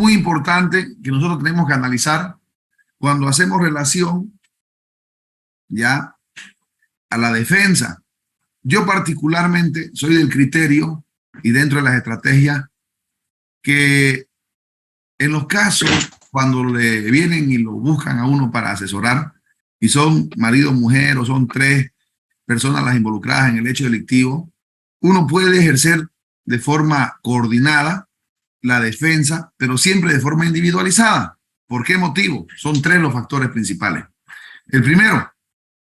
muy importante que nosotros tenemos que analizar cuando hacemos relación ya a la defensa. Yo particularmente soy del criterio y dentro de las estrategias que en los casos cuando le vienen y lo buscan a uno para asesorar y son marido, mujer o son tres personas las involucradas en el hecho delictivo, uno puede ejercer de forma coordinada la defensa, pero siempre de forma individualizada. ¿Por qué motivo? Son tres los factores principales. El primero,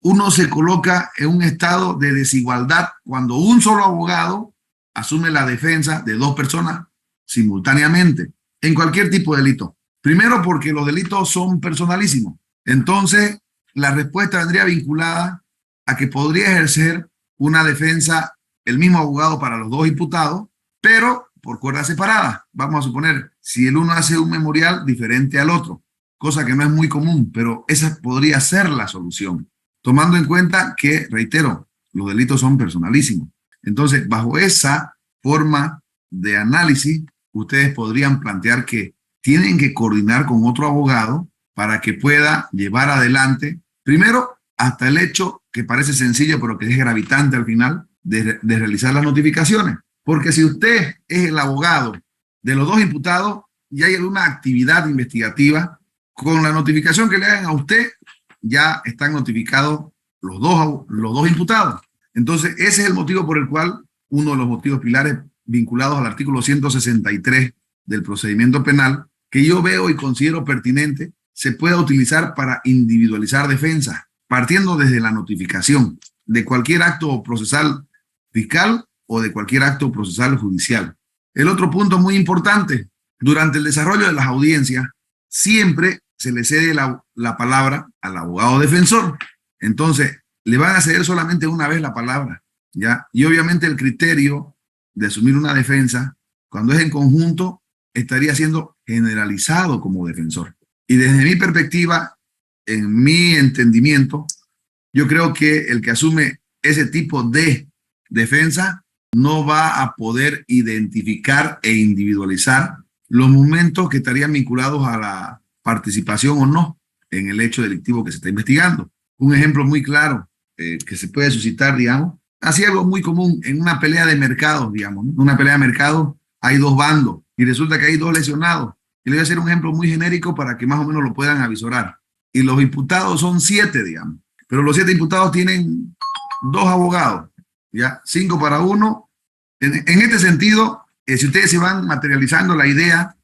uno se coloca en un estado de desigualdad cuando un solo abogado asume la defensa de dos personas simultáneamente en cualquier tipo de delito. Primero, porque los delitos son personalísimos. Entonces, la respuesta vendría vinculada a que podría ejercer una defensa el mismo abogado para los dos imputados, pero por cuerdas separadas. Vamos a suponer, si el uno hace un memorial diferente al otro, cosa que no es muy común, pero esa podría ser la solución, tomando en cuenta que, reitero, los delitos son personalísimos. Entonces, bajo esa forma de análisis, ustedes podrían plantear que tienen que coordinar con otro abogado para que pueda llevar adelante, primero, hasta el hecho que parece sencillo, pero que es gravitante al final, de realizar las notificaciones. Porque si usted es el abogado de los dos imputados y hay alguna actividad investigativa, con la notificación que le hagan a usted, ya están notificados los dos imputados. Entonces, ese es el motivo por el cual uno de los motivos pilares vinculados al artículo 163 del procedimiento penal, que yo veo y considero pertinente, se pueda utilizar para individualizar defensas, partiendo desde la notificación de cualquier acto procesal fiscal o de cualquier acto procesal judicial. El otro punto muy importante, durante el desarrollo de las audiencias, siempre se le cede la palabra al abogado defensor. Entonces, le van a ceder solamente una vez la palabra, ¿ya? Y obviamente el criterio de asumir una defensa, cuando es en conjunto, estaría siendo generalizado como defensor. Y desde mi perspectiva, en mi entendimiento, yo creo que el que asume ese tipo de defensa no va a poder identificar e individualizar los momentos que estarían vinculados a la participación o no en el hecho delictivo que se está investigando. Un ejemplo muy claro que se puede suscitar, digamos, así algo muy común en una pelea de mercados, digamos, ¿no? En una pelea de mercados hay dos bandos y resulta que hay dos lesionados. Y le voy a hacer un ejemplo muy genérico para que más o menos lo puedan avisorar. Y los imputados son 7, digamos, pero los 7 imputados tienen 2 abogados, ¿ya? 5 para 1. En este sentido, si ustedes se van materializando la idea,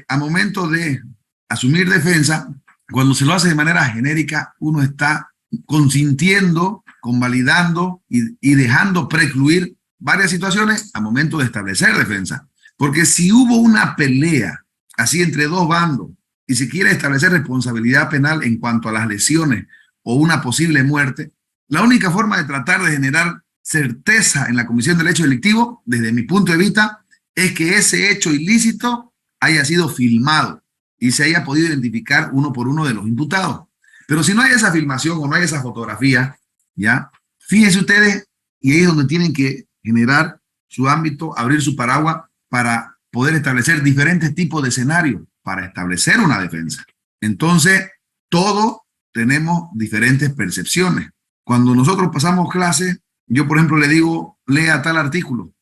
a momento de asumir defensa, cuando se lo hace de manera genérica, uno está consintiendo, convalidando y dejando precluir varias situaciones a momento de establecer defensa. Porque si hubo una pelea así entre dos bandos y se quiere establecer responsabilidad penal en cuanto a las lesiones o una posible muerte, la única forma de tratar de generar certeza en la comisión del hecho delictivo, desde mi punto de vista, es que ese hecho ilícito haya sido filmado y se haya podido identificar uno por uno de los imputados. Pero si no hay esa filmación o no hay esa fotografía, ¿ya? Fíjense ustedes, y ahí es donde tienen que generar su ámbito, abrir su paraguas para poder establecer diferentes tipos de escenarios para establecer una defensa. Entonces, todos tenemos diferentes percepciones. Cuando nosotros pasamos clases, yo, por ejemplo, le digo, lea tal artículo.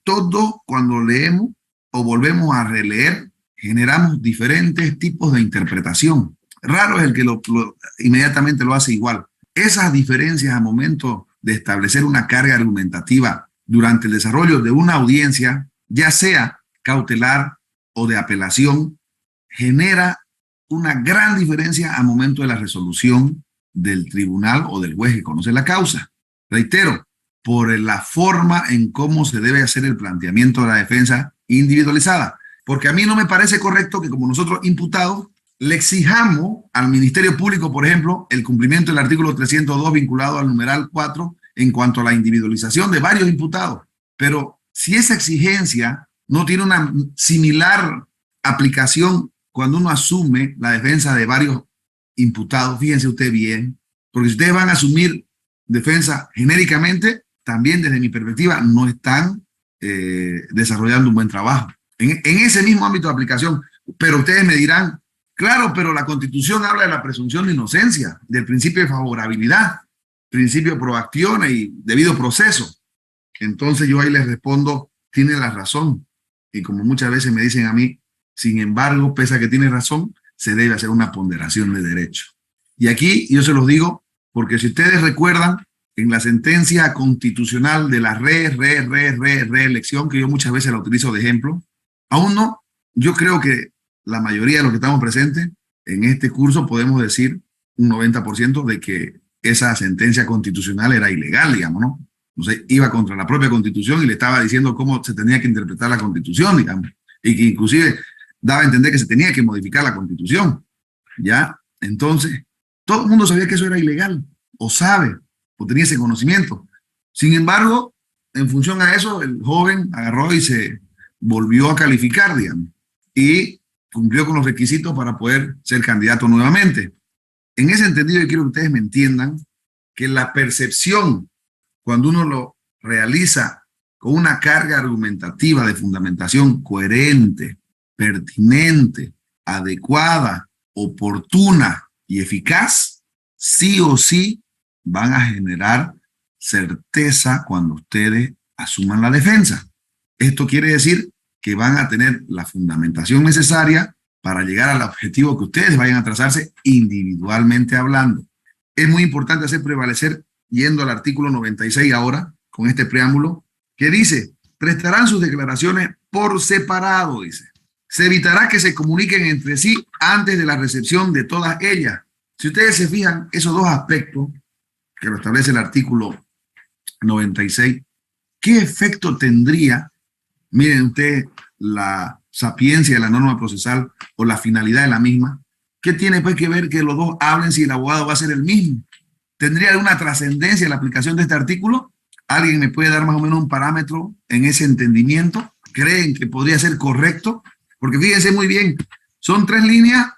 Todos, cuando leemos o volvemos a releer, generamos diferentes tipos de interpretación. Raro es el que inmediatamente lo hace igual. Esas diferencias a momento de establecer una carga argumentativa durante el desarrollo de una audiencia, ya sea cautelar o de apelación, genera una gran diferencia a momento de la resolución del tribunal o del juez que conoce la causa. Reitero, por la forma en cómo se debe hacer el planteamiento de la defensa individualizada. Porque a mí no me parece correcto que como nosotros imputados le exijamos al Ministerio Público, por ejemplo, el cumplimiento del artículo 302 vinculado al numeral 4 en cuanto a la individualización de varios imputados. Pero si esa exigencia no tiene una similar aplicación cuando uno asume la defensa de varios imputados, fíjense usted bien, porque si ustedes van a asumir defensa genéricamente, también desde mi perspectiva no están desarrollando un buen trabajo. En ese mismo ámbito de aplicación, Pero ustedes me dirán, claro, pero la Constitución habla de la presunción de inocencia, del principio de favorabilidad, principio de proacción y debido proceso. Entonces yo ahí les respondo, tiene la razón. Y como muchas veces me dicen a mí, sin embargo, pese a que tiene razón, se debe hacer una ponderación de derecho. Y aquí yo se los digo porque si ustedes recuerdan, en la sentencia constitucional de la reelección, que yo muchas veces la utilizo de ejemplo, aún no, yo creo que la mayoría de los que estamos presentes en este curso podemos decir un 90% de que esa sentencia constitucional era ilegal, digamos, ¿no? Entonces iba contra la propia Constitución y le estaba diciendo cómo se tenía que interpretar la Constitución, digamos, y que inclusive daba a entender que se tenía que modificar la Constitución, ¿ya? Entonces, todo el mundo sabía que eso era ilegal, o sabe, o tenía ese conocimiento. Sin embargo, en función a eso, el joven agarró y se volvió a calificar, digamos, y cumplió con los requisitos para poder ser candidato nuevamente. En ese entendido, yo quiero que ustedes me entiendan que la percepción, cuando uno lo realiza con una carga argumentativa de fundamentación coherente, pertinente, adecuada, oportuna y eficaz, sí o sí van a generar certeza cuando ustedes asuman la defensa. Esto quiere decir que van a tener la fundamentación necesaria para llegar al objetivo que ustedes vayan a trazarse individualmente hablando. Es muy importante hacer prevalecer, yendo al artículo 96 ahora, con este preámbulo, que dice, prestarán sus declaraciones por separado, dice. Se evitará que se comuniquen entre sí antes de la recepción de todas ellas. Si ustedes se fijan, esos dos aspectos que lo establece el artículo 96, ¿qué efecto tendría? Miren ustedes la sapiencia de la norma procesal o la finalidad de la misma. ¿Qué tiene pues que ver que los dos hablen si el abogado va a ser el mismo? ¿Tendría alguna trascendencia la aplicación de este artículo? ¿Alguien me puede dar más o menos un parámetro en ese entendimiento? ¿Creen que podría ser correcto? Porque fíjense muy bien, son 3 líneas,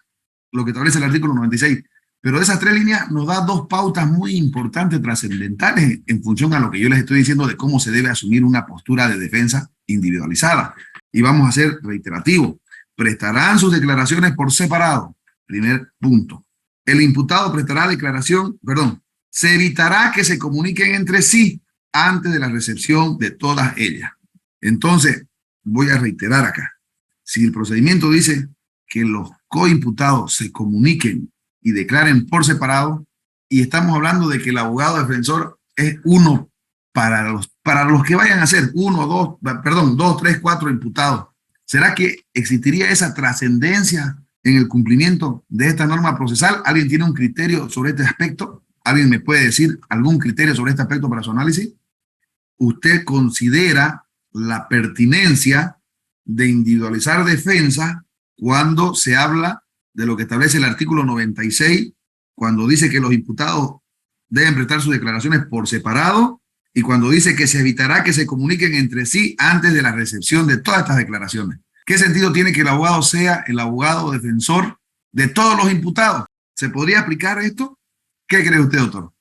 lo que establece el artículo 96, pero de esas 3 líneas nos da 2 pautas muy importantes, trascendentales, en función a lo que yo les estoy diciendo de cómo se debe asumir una postura de defensa individualizada. Y vamos a ser reiterativos. Prestarán sus declaraciones por separado. Primer punto. El imputado prestará declaración, se evitará que se comuniquen entre sí antes de la recepción de todas ellas. Entonces, voy a reiterar acá. Si el procedimiento dice que los coimputados se comuniquen y declaren por separado, y estamos hablando de que el abogado defensor es uno para los que vayan a ser 2, 3, 4 imputados, ¿será que existiría esa trascendencia en el cumplimiento de esta norma procesal? ¿Alguien tiene un criterio sobre este aspecto? ¿Alguien me puede decir algún criterio sobre este aspecto para su análisis? ¿Usted considera la pertinencia de individualizar defensa cuando se habla de lo que establece el artículo 96, cuando dice que los imputados deben prestar sus declaraciones por separado y cuando dice que se evitará que se comuniquen entre sí antes de la recepción de todas estas declaraciones? ¿Qué sentido tiene que el abogado sea el abogado defensor de todos los imputados? ¿Se podría aplicar esto? ¿Qué cree usted, doctor?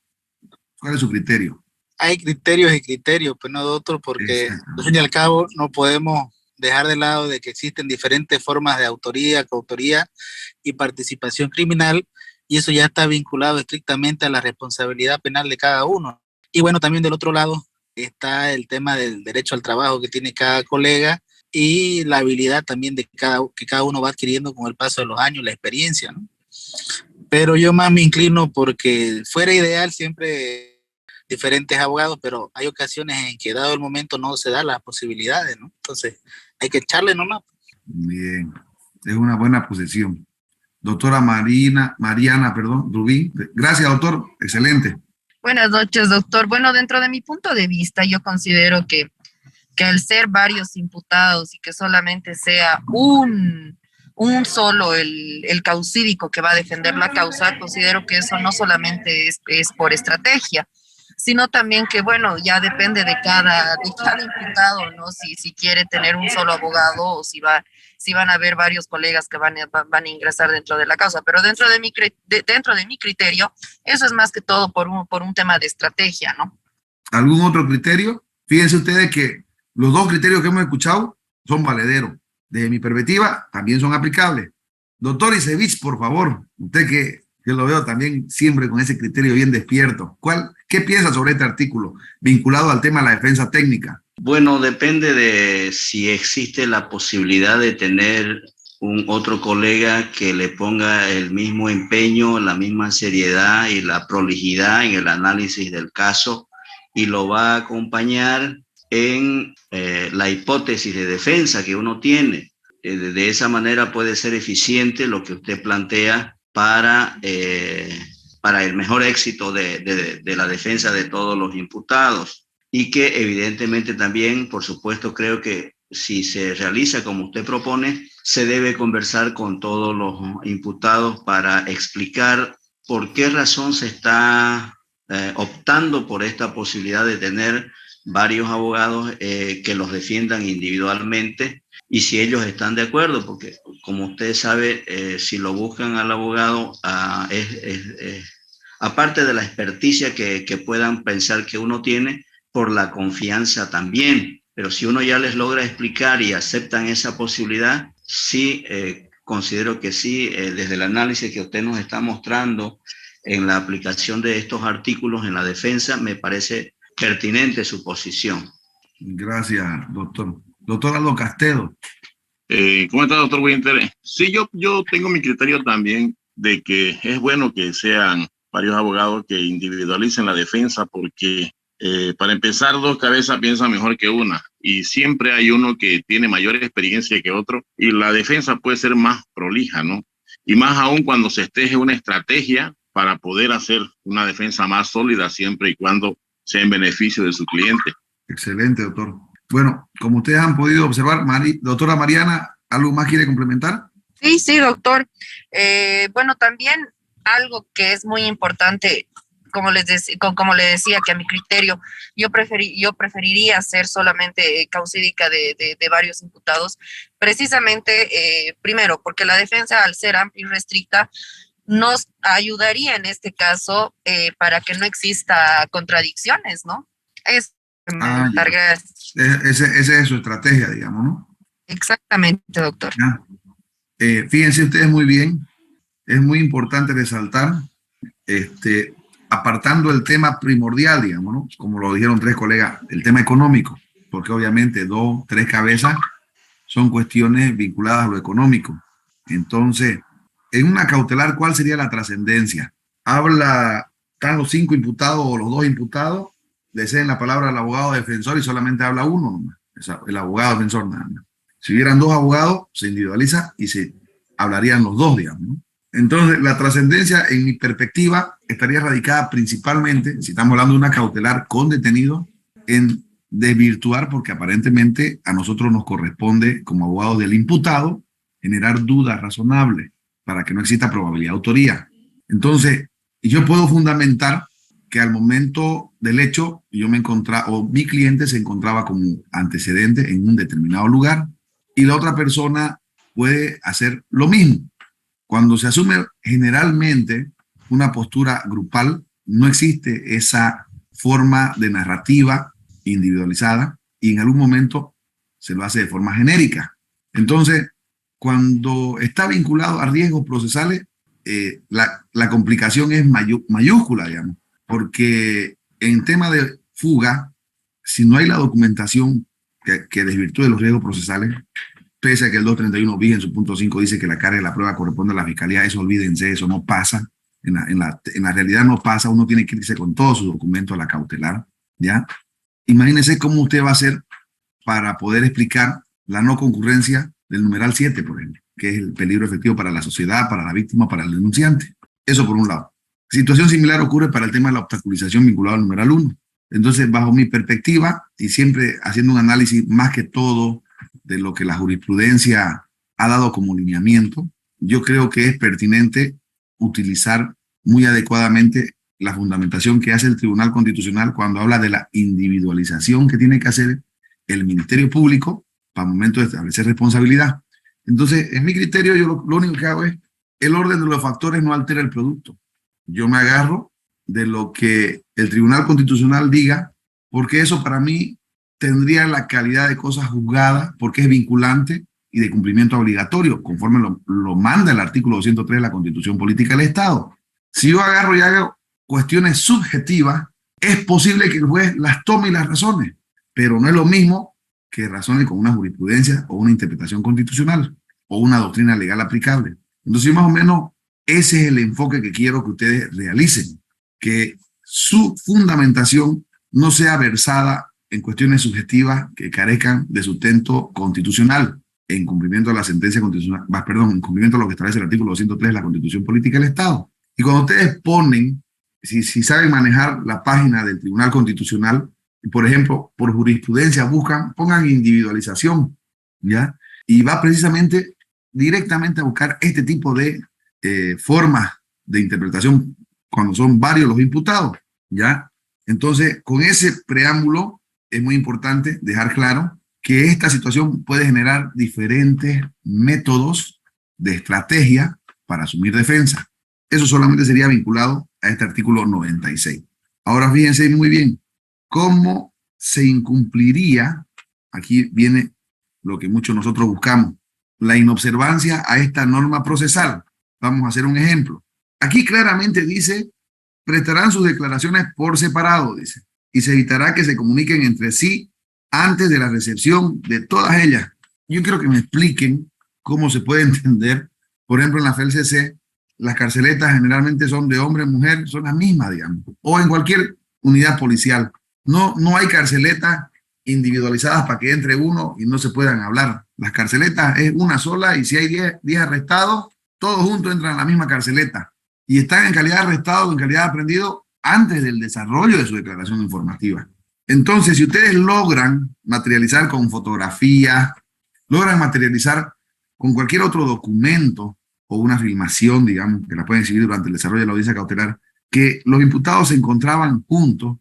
¿Cuál es su criterio? Hay criterios y criterios, pues no, doctor, porque al fin y al cabo no podemos dejar de lado de que existen diferentes formas de autoría, coautoría y participación criminal, y eso ya está vinculado estrictamente a la responsabilidad penal de cada uno. Y bueno, también del otro lado está el tema del derecho al trabajo que tiene cada colega y la habilidad también que cada uno va adquiriendo con el paso de los años, la experiencia, ¿no? Pero yo más me inclino porque fuera ideal siempre diferentes abogados, pero hay ocasiones en que dado el momento no se dan las posibilidades, ¿no? Entonces hay que echarle nomás. Bien, es una buena posición. Doctora Mariana, Rubí. Gracias, doctor. Excelente. Buenas noches, doctor. Bueno, dentro de mi punto de vista, yo considero que al ser varios imputados y que solamente sea un solo el causídico que va a defender la causa, considero que eso no solamente es por estrategia, sino también que, bueno, ya depende de cada imputado, ¿no? Si quiere tener un solo abogado o si van a haber varios colegas que van a ingresar dentro de la causa. Pero dentro de mi criterio, eso es más que todo por un tema de estrategia, ¿no? ¿Algún otro criterio? Fíjense ustedes que los 2 criterios que hemos escuchado son valederos. desde mi perspectiva, también son aplicables. Doctor Isevich, por favor, usted que lo veo también siempre con ese criterio bien despierto, ¿qué piensa sobre este artículo vinculado al tema de la defensa técnica? Bueno, depende de si existe la posibilidad de tener un otro colega que le ponga el mismo empeño, la misma seriedad y la prolijidad en el análisis del caso y lo va a acompañar en la hipótesis de defensa que uno tiene. De esa manera puede ser eficiente lo que usted plantea para el mejor éxito de la defensa de todos los imputados. Y que evidentemente también, por supuesto, creo que si se realiza como usted propone, se debe conversar con todos los imputados para explicar por qué razón se está optando por esta posibilidad de tener varios abogados que los defiendan individualmente y si ellos están de acuerdo, porque como usted sabe, si lo buscan al abogado, aparte de la experticia que puedan pensar que uno tiene, por la confianza también, pero si uno ya les logra explicar y aceptan esa posibilidad, sí, considero que sí, desde el análisis que usted nos está mostrando en la aplicación de estos artículos en la defensa, me parece pertinente su posición. Gracias, doctor. Doctor Aldo Castedo. ¿Cómo está, doctor Winter? Sí, yo tengo mi criterio también de que es bueno que sean varios abogados que individualicen la defensa porque para empezar, dos cabezas piensan mejor que una y siempre hay uno que tiene mayor experiencia que otro y la defensa puede ser más prolija, ¿no? Y más aún cuando se teje una estrategia para poder hacer una defensa más sólida siempre y cuando sea en beneficio de su cliente. Excelente, doctor. Bueno, como ustedes han podido observar, doctora Mariana, ¿algo más quiere complementar? Sí, doctor. Bueno, también algo que es muy importante, como le decía, que a mi criterio yo preferiría hacer solamente causídica de varios imputados, precisamente, primero, porque la defensa, al ser amplia y restricta, nos ayudaría en este caso para que no exista contradicciones, ¿no? Esa es su estrategia, digamos, ¿no? Exactamente, doctor. Fíjense ustedes muy bien, es muy importante resaltar, apartando el tema primordial, digamos, ¿no? Como lo dijeron tres colegas, el tema económico, porque obviamente 2, 3 cabezas son cuestiones vinculadas a lo económico. Entonces, en una cautelar, ¿cuál sería la trascendencia? Están los 5 imputados o los 2 imputados, le ceden la palabra al abogado defensor y solamente habla uno nomás, el abogado defensor nada más. Si hubieran 2 abogados, se individualiza y se hablarían los 2, digamos, ¿no? Entonces, la trascendencia, en mi perspectiva, estaría radicada principalmente, si estamos hablando de una cautelar con detenido, en desvirtuar, porque aparentemente a nosotros nos corresponde, como abogados del imputado, generar dudas razonables para que no exista probabilidad de autoría. Entonces, yo puedo fundamentar que al momento del hecho, yo me encontraba, o mi cliente se encontraba como antecedente en un determinado lugar, y la otra persona puede hacer lo mismo. Cuando se asume generalmente una postura grupal, no existe esa forma de narrativa individualizada y en algún momento se lo hace de forma genérica. Entonces, cuando está vinculado a riesgos procesales, la complicación es mayúscula, digamos, porque en tema de fuga, si no hay la documentación que desvirtúe los riesgos procesales, pese a que el 231 bis en su punto 5 dice que la carga de la prueba corresponde a la fiscalía, eso olvídense, eso no pasa. En la realidad no pasa, uno tiene que irse con todos sus documentos a la cautelar, ¿ya? Imagínense cómo usted va a hacer para poder explicar la no concurrencia del numeral 7, por ejemplo, que es el peligro efectivo para la sociedad, para la víctima, para el denunciante. Eso por un lado. Situación similar ocurre para el tema de la obstaculización vinculado al numeral 1. Entonces, bajo mi perspectiva, y siempre haciendo un análisis más que todo de lo que la jurisprudencia ha dado como lineamiento, yo creo que es pertinente utilizar muy adecuadamente la fundamentación que hace el Tribunal Constitucional cuando habla de la individualización que tiene que hacer el Ministerio Público para el momento de establecer responsabilidad. Entonces, en mi criterio, yo lo único que hago es el orden de los factores no altera el producto. Yo me agarro de lo que el Tribunal Constitucional diga, porque eso para mí tendría la calidad de cosa juzgada, porque es vinculante y de cumplimiento obligatorio, conforme lo manda el artículo 203 de la Constitución Política del Estado. Si yo agarro y hago cuestiones subjetivas, es posible que el juez las tome y las razone, pero no es lo mismo que razone con una jurisprudencia o una interpretación constitucional o una doctrina legal aplicable. Entonces, más o menos, ese es el enfoque que quiero que ustedes realicen, que su fundamentación no sea versada en cuestiones subjetivas que carezcan de sustento constitucional, en cumplimiento de la sentencia constitucional, en cumplimiento de lo que establece el artículo 203 de la Constitución Política del Estado. Y cuando ustedes ponen, si saben manejar la página del Tribunal Constitucional, por ejemplo, por jurisprudencia pongan individualización, ¿ya? Y va precisamente directamente a buscar este tipo de formas de interpretación cuando son varios los imputados, ¿ya? Entonces, con ese preámbulo es muy importante dejar claro que esta situación puede generar diferentes métodos de estrategia para asumir defensa. Eso solamente sería vinculado a este artículo 96. Ahora fíjense muy bien, ¿cómo se incumpliría? Aquí viene lo que muchos nosotros buscamos, la inobservancia a esta norma procesal. Vamos a hacer un ejemplo. Aquí claramente dice, prestarán sus declaraciones por separado, dice, y se evitará que se comuniquen entre sí antes de la recepción de todas ellas. Yo quiero que me expliquen cómo se puede entender, por ejemplo, en la FELCC, las carceletas generalmente son de hombre, mujer, son las mismas, digamos, o en cualquier unidad policial. No hay carceletas individualizadas para que entre uno y no se puedan hablar. Las carceletas es una sola y si hay 10 arrestados, todos juntos entran a la misma carceleta y están en calidad de arrestado o en calidad de aprendido antes del desarrollo de su declaración informativa. Entonces, si ustedes logran materializar con fotografía, logran materializar con cualquier otro documento o una filmación, digamos, que la pueden exhibir durante el desarrollo de la audiencia cautelar, que los imputados se encontraban juntos,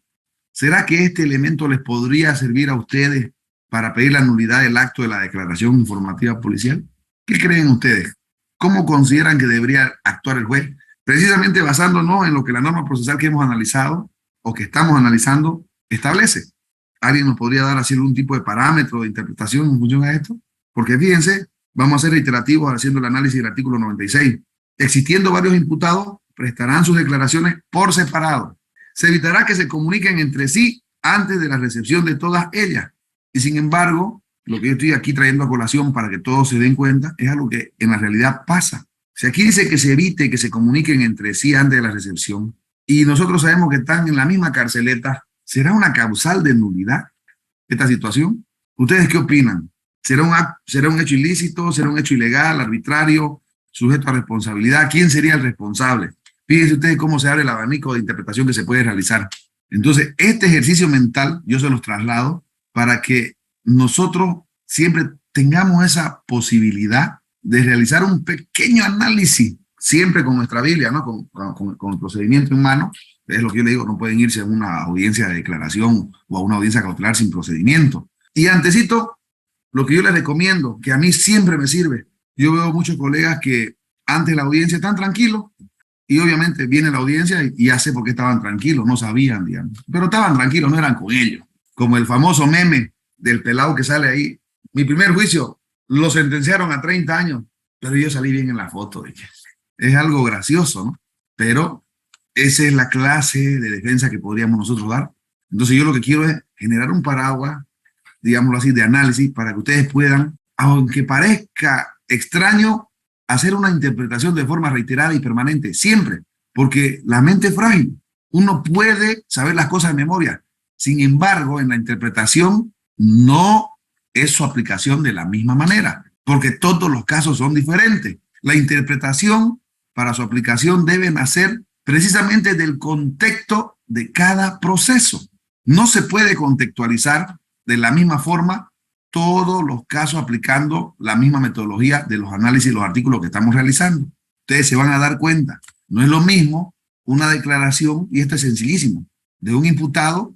¿será que este elemento les podría servir a ustedes para pedir la nulidad del acto de la declaración informativa policial? ¿Qué creen ustedes? ¿Cómo consideran que debería actuar el juez? Precisamente basándonos en lo que la norma procesal que hemos analizado o que estamos analizando establece. ¿Alguien nos podría dar así algún tipo de parámetro de interpretación en función a esto? Porque fíjense, vamos a ser reiterativos haciendo el análisis del artículo 96. Existiendo varios imputados, prestarán sus declaraciones por separado. Se evitará que se comuniquen entre sí antes de la recepción de todas ellas. Y sin embargo, lo que yo estoy aquí trayendo a colación para que todos se den cuenta es algo que en la realidad pasa. Si aquí dice que se evite que se comuniquen entre sí antes de la recepción y nosotros sabemos que están en la misma carceleta, ¿será una causal de nulidad esta situación? ¿Ustedes qué opinan? ¿Será un hecho ilícito? ¿Será un hecho ilegal, arbitrario, sujeto a responsabilidad? ¿Quién sería el responsable? Fíjense ustedes cómo se abre el abanico de interpretación que se puede realizar. Entonces, este ejercicio mental yo se los traslado para que nosotros siempre tengamos esa posibilidad de realizar un pequeño análisis, siempre con nuestra Biblia, ¿no? Con el procedimiento en mano. Es lo que yo le digo, no pueden irse a una audiencia de declaración o a una audiencia cautelar sin procedimiento. Y antesito, lo que yo les recomiendo, que a mí siempre me sirve, yo veo muchos colegas que antes de la audiencia están tranquilos y obviamente viene la audiencia y ya sé por qué estaban tranquilos, no sabían, digamos, pero estaban tranquilos, no eran con ellos. Como el famoso meme del pelado que sale ahí. Mi primer juicio lo sentenciaron a 30 años, pero yo salí bien en la foto. Es algo gracioso, ¿no? Pero esa es la clase de defensa que podríamos nosotros dar. Entonces yo lo que quiero es generar un paraguas, digámoslo así, de análisis para que ustedes puedan, aunque parezca extraño, hacer una interpretación de forma reiterada y permanente, siempre, porque la mente es frágil. Uno puede saber las cosas de memoria. Sin embargo, en la interpretación no es su aplicación de la misma manera, porque todos los casos son diferentes. La interpretación para su aplicación debe nacer precisamente del contexto de cada proceso. No se puede contextualizar de la misma forma todos los casos aplicando la misma metodología de los análisis y los artículos que estamos realizando. Ustedes se van a dar cuenta, no es lo mismo una declaración, y esto es sencillísimo, de un imputado,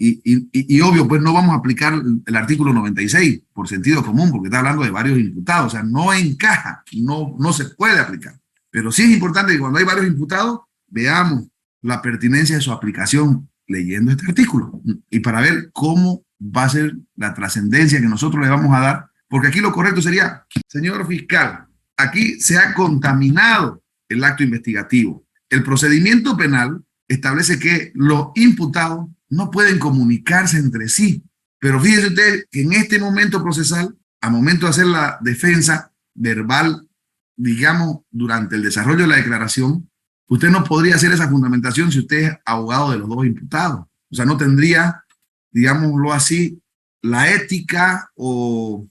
y obvio, pues no vamos a aplicar el artículo 96 por sentido común, porque está hablando de varios imputados, o sea, no encaja, no se puede aplicar. Pero sí es importante que cuando hay varios imputados, veamos la pertinencia de su aplicación leyendo este artículo, y para ver cómo va a ser la trascendencia que nosotros le vamos a dar Porque aquí lo correcto sería, señor fiscal, aquí se ha contaminado el acto investigativo. El procedimiento penal establece que los imputados no pueden comunicarse entre sí. Pero fíjese usted que en este momento procesal, a momento de hacer la defensa verbal, digamos, durante el desarrollo de la declaración, usted no podría hacer esa fundamentación si usted es abogado de los dos imputados. O sea, no tendría, digámoslo así, la ética o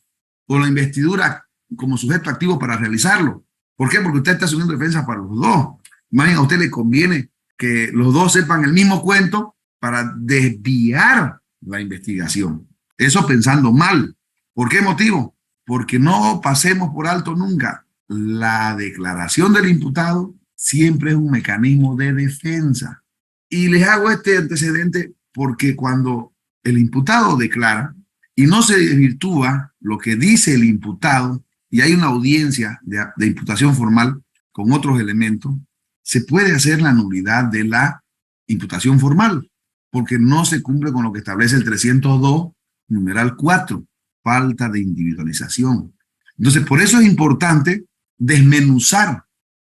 la investidura como sujeto activo para realizarlo. ¿Por qué? Porque usted está asumiendo defensa para los dos. Imagínate, a usted le conviene que los dos sepan el mismo cuento para desviar la investigación. Eso pensando mal. ¿Por qué motivo? Porque no pasemos por alto nunca. La declaración del imputado siempre es un mecanismo de defensa. Y les hago este antecedente porque cuando el imputado declara y no se desvirtúa lo que dice el imputado y hay una audiencia de imputación formal con otros elementos, se puede hacer la nulidad de la imputación formal porque no se cumple con lo que establece el 302, numeral 4, falta de individualización. Entonces, por eso es importante desmenuzar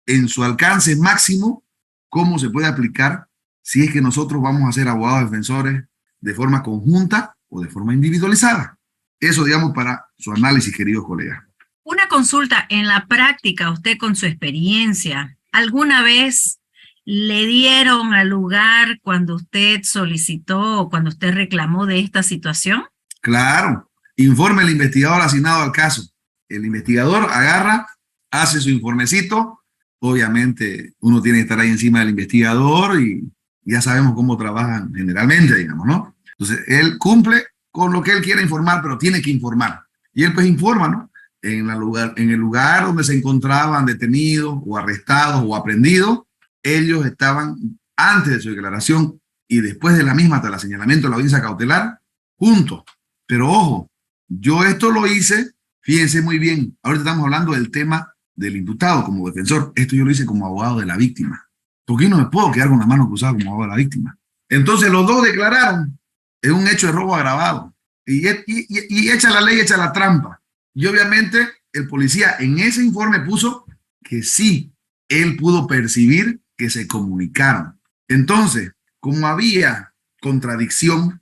en su alcance máximo cómo se puede aplicar si es que nosotros vamos a ser abogados defensores de forma conjunta o de forma individualizada. Eso, digamos, para su análisis, queridos colegas. Una consulta, en la práctica, usted con su experiencia, ¿alguna vez le dieron al lugar cuando usted solicitó o cuando usted reclamó de esta situación? Claro, informe el investigador asignado al caso. El investigador agarra, hace su informecito. Obviamente uno tiene que estar ahí encima del investigador y ya sabemos cómo trabajan generalmente, digamos, ¿no? Entonces, él cumple con lo que él quiere informar, pero tiene que informar. Y él pues informa, ¿no? En el lugar donde se encontraban detenidos o arrestados o aprehendidos, ellos estaban antes de su declaración y después de la misma hasta el señalamiento de la audiencia cautelar, juntos. Pero ojo, yo esto lo hice, fíjense muy bien, ahorita estamos hablando del tema del imputado como defensor, esto yo lo hice como abogado de la víctima, porque yo no me puedo quedar con la mano cruzada como abogado de la víctima. Entonces los dos declararon en un hecho de robo agravado y echa la ley, echa la trampa. Y obviamente el policía en ese informe puso que sí, él pudo percibir que se comunicaron. Entonces, como había contradicción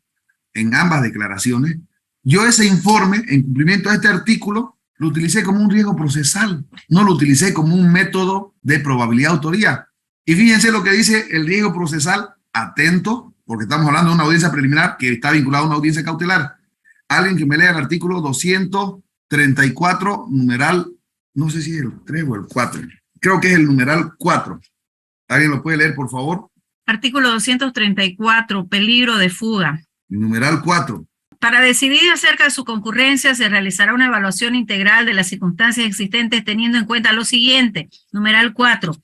en ambas declaraciones, yo ese informe, en cumplimiento a este artículo, lo utilicé como un riesgo procesal, no lo utilicé como un método de probabilidad de autoría. Y fíjense lo que dice el riesgo procesal, atento, porque estamos hablando de una audiencia preliminar que está vinculada a una audiencia cautelar. Alguien que me lea el artículo 234, numeral, no sé si es el 3 o el 4, creo que es el numeral 4. ¿Alguien lo puede leer, por favor? Artículo 234, peligro de fuga. Numeral 4. Para decidir acerca de su concurrencia se realizará una evaluación integral de las circunstancias existentes teniendo en cuenta lo siguiente. Numeral 4.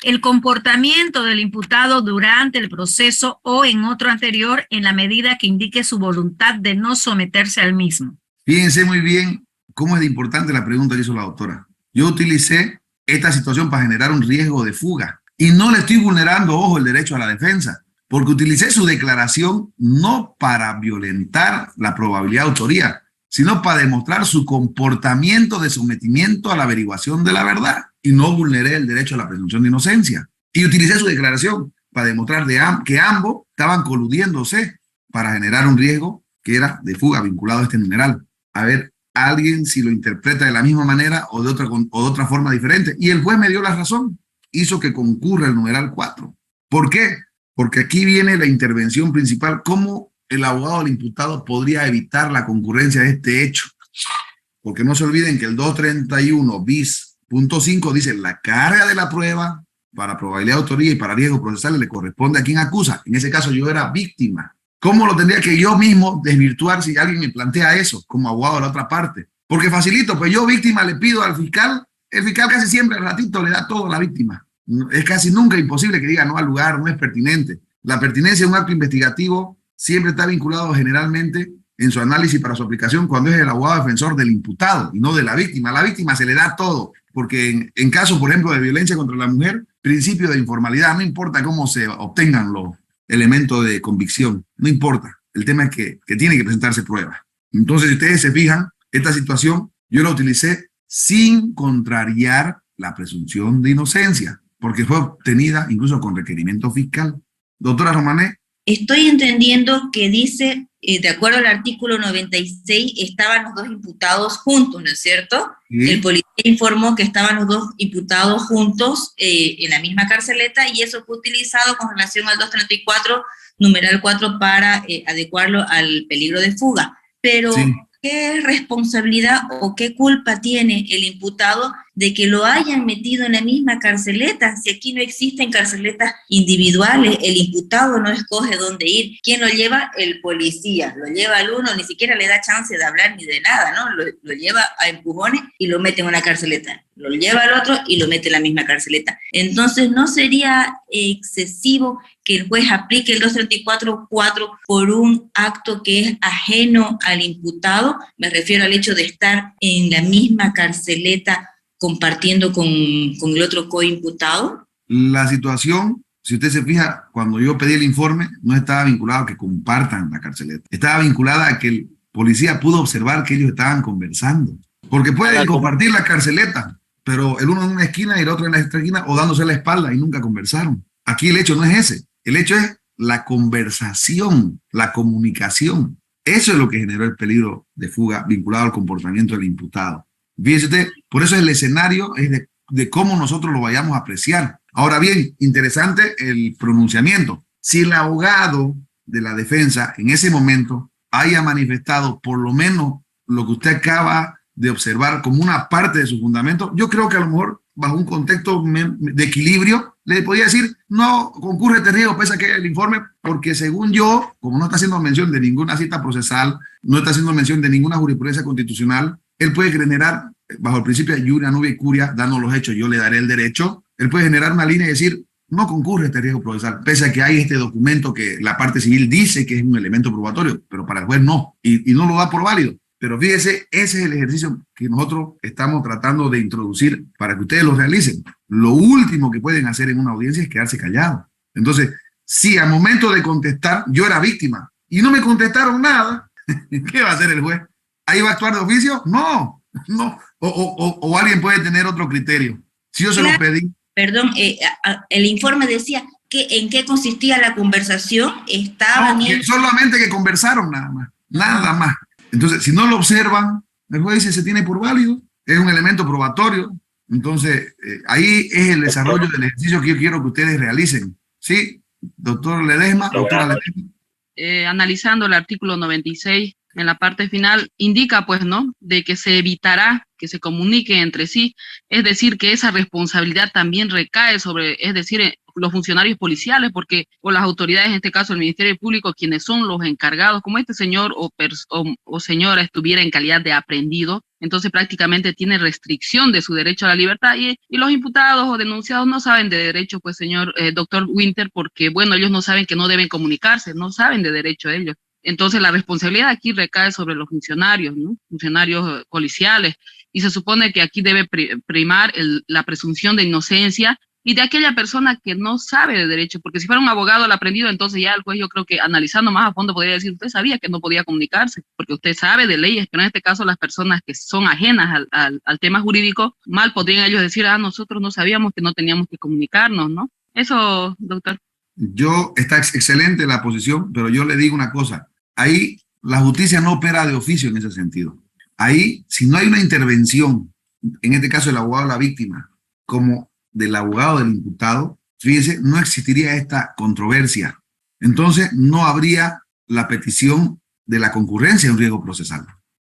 El comportamiento del imputado durante el proceso o en otro anterior en la medida que indique su voluntad de no someterse al mismo. Fíjense muy bien cómo es de importante la pregunta que hizo la doctora. Yo utilicé esta situación para generar un riesgo de fuga y no le estoy vulnerando, ojo, el derecho a la defensa, porque utilicé su declaración no para violentar la probabilidad de autoría, sino para demostrar su comportamiento de sometimiento a la averiguación de la verdad y no vulneré el derecho a la presunción de inocencia. Y utilicé su declaración para demostrar que ambos estaban coludiéndose para generar un riesgo que era de fuga vinculado a este numeral. A ver, alguien si lo interpreta de la misma manera o de otra forma diferente. Y el juez me dio la razón, hizo que concurra el numeral 4. ¿Por qué? Porque aquí viene la intervención principal, cómo el abogado del imputado podría evitar la concurrencia de este hecho. Porque no se olviden que el 231 bis.5 dice la carga de la prueba para probabilidad de autoría y para riesgo procesal le corresponde a quien acusa. En ese caso yo era víctima. ¿Cómo lo tendría que yo mismo desvirtuar si alguien me plantea eso como abogado de la otra parte? Porque facilito, pues yo víctima le pido al fiscal, el fiscal casi siempre al ratito le da todo a la víctima. Es casi nunca imposible que diga no al lugar, no es pertinente. La pertinencia de un acto investigativo siempre está vinculado generalmente en su análisis para su aplicación cuando es el abogado defensor del imputado y no de la víctima. A la víctima se le da todo, porque en casos, por ejemplo, de violencia contra la mujer, principio de informalidad, no importa cómo se obtengan los elementos de convicción, no importa. El tema es que tiene que presentarse prueba. Entonces, si ustedes se fijan, esta situación Yo la utilicé sin contrariar la presunción de inocencia, porque fue obtenida incluso con requerimiento fiscal. Doctora Romané. Estoy entendiendo que dice, de acuerdo al artículo 96, estaban los dos imputados juntos, ¿no es cierto? Sí. El policía informó que estaban los dos imputados juntos en la misma carceleta y eso fue utilizado con relación al 234, numeral 4, para adecuarlo al peligro de fuga. Pero, sí, ¿qué responsabilidad o qué culpa tiene el imputado de que lo hayan metido en la misma carceleta? Si aquí no existen carceletas individuales, el imputado no escoge dónde ir. ¿Quién lo lleva? El policía. Lo lleva al uno, ni siquiera le da chance de hablar ni de nada, ¿no? Lo lleva a empujones y lo mete en una carceleta. Lo lleva al otro y lo mete en la misma carceleta. Entonces, ¿no sería excesivo que el juez aplique el 234.4 por un acto que es ajeno al imputado? Me refiero al hecho de estar en la misma carceleta compartiendo con el otro coimputado. La situación, si usted se fija, cuando yo pedí el informe, no estaba vinculado a que compartan la carceleta. Estaba vinculada a que el policía pudo observar que ellos estaban conversando. Porque pueden compartir la carceleta, pero el uno en una esquina y el otro en la otra esquina, o dándose la espalda y nunca conversaron. Aquí el hecho no es ese. El hecho es la conversación, la comunicación. Eso es lo que generó el peligro de fuga vinculado al comportamiento del imputado. Fíjese usted, por eso el escenario es de cómo nosotros lo vayamos a apreciar. Ahora bien, interesante el pronunciamiento. Si el abogado de la defensa en ese momento haya manifestado por lo menos lo que usted acaba de observar como una parte de su fundamento, yo creo que a lo mejor bajo un contexto de equilibrio le podría decir, no concurre este riesgo pese a que el informe, porque según yo, como no está haciendo mención de ninguna cita procesal, no está haciendo mención de ninguna jurisprudencia constitucional, él puede generar, bajo el principio de iuria nubia curia, dando los hechos, yo le daré el derecho, él puede generar una línea y decir, no concurre este riesgo procesal, pese a que hay este documento que la parte civil dice que es un elemento probatorio, pero para el juez no, y no lo da por válido. Pero fíjese, ese es el ejercicio que nosotros estamos tratando de introducir para que ustedes lo realicen. Lo último que pueden hacer en una audiencia es quedarse callados. Entonces, si al momento de contestar yo era víctima y no me contestaron nada, ¿qué va a hacer el juez? ¿Ahí va a actuar de oficio? No. O alguien puede tener otro criterio. Si yo se lo pedí. Perdón, el informe decía que en qué consistía la conversación. Solamente que conversaron nada más. Entonces, si no lo observan, el juez dice se tiene por válido, es un elemento probatorio. Entonces, ahí es el desarrollo del ejercicio que yo quiero que ustedes realicen. ¿Sí? Doctor Ledesma, doctora Ledesma. Analizando el artículo 96, en la parte final, indica, pues, ¿no?, de que se evitará que se comuniquen entre sí, es decir, que esa responsabilidad también recae sobre, es decir, los funcionarios policiales, porque, o las autoridades, en este caso el Ministerio Público, quienes son los encargados, como este señor o señora estuviera en calidad de aprehendido, entonces prácticamente tiene restricción de su derecho a la libertad y los imputados o denunciados no saben de derecho, pues señor doctor Winter, porque bueno, ellos no saben que no deben comunicarse, no saben de derecho a ellos. Entonces la responsabilidad aquí recae sobre los funcionarios, ¿no? Funcionarios policiales, y se supone que aquí debe primar la presunción de inocencia y de aquella persona que no sabe de derecho, porque si fuera un abogado al aprendido, entonces ya el juez, yo creo que analizando más a fondo podría decir, usted sabía que no podía comunicarse, porque usted sabe de leyes, pero en este caso las personas que son ajenas al tema jurídico, mal podrían ellos decir, nosotros no sabíamos que no teníamos que comunicarnos, ¿no? Eso, doctor. Está excelente la posición, pero yo le digo una cosa, ahí la justicia no opera de oficio en ese sentido. Ahí, si no hay una intervención, en este caso el abogado de la víctima, como del abogado del imputado, fíjese, no existiría esta controversia. Entonces, no habría la petición de la concurrencia de un riesgo procesal.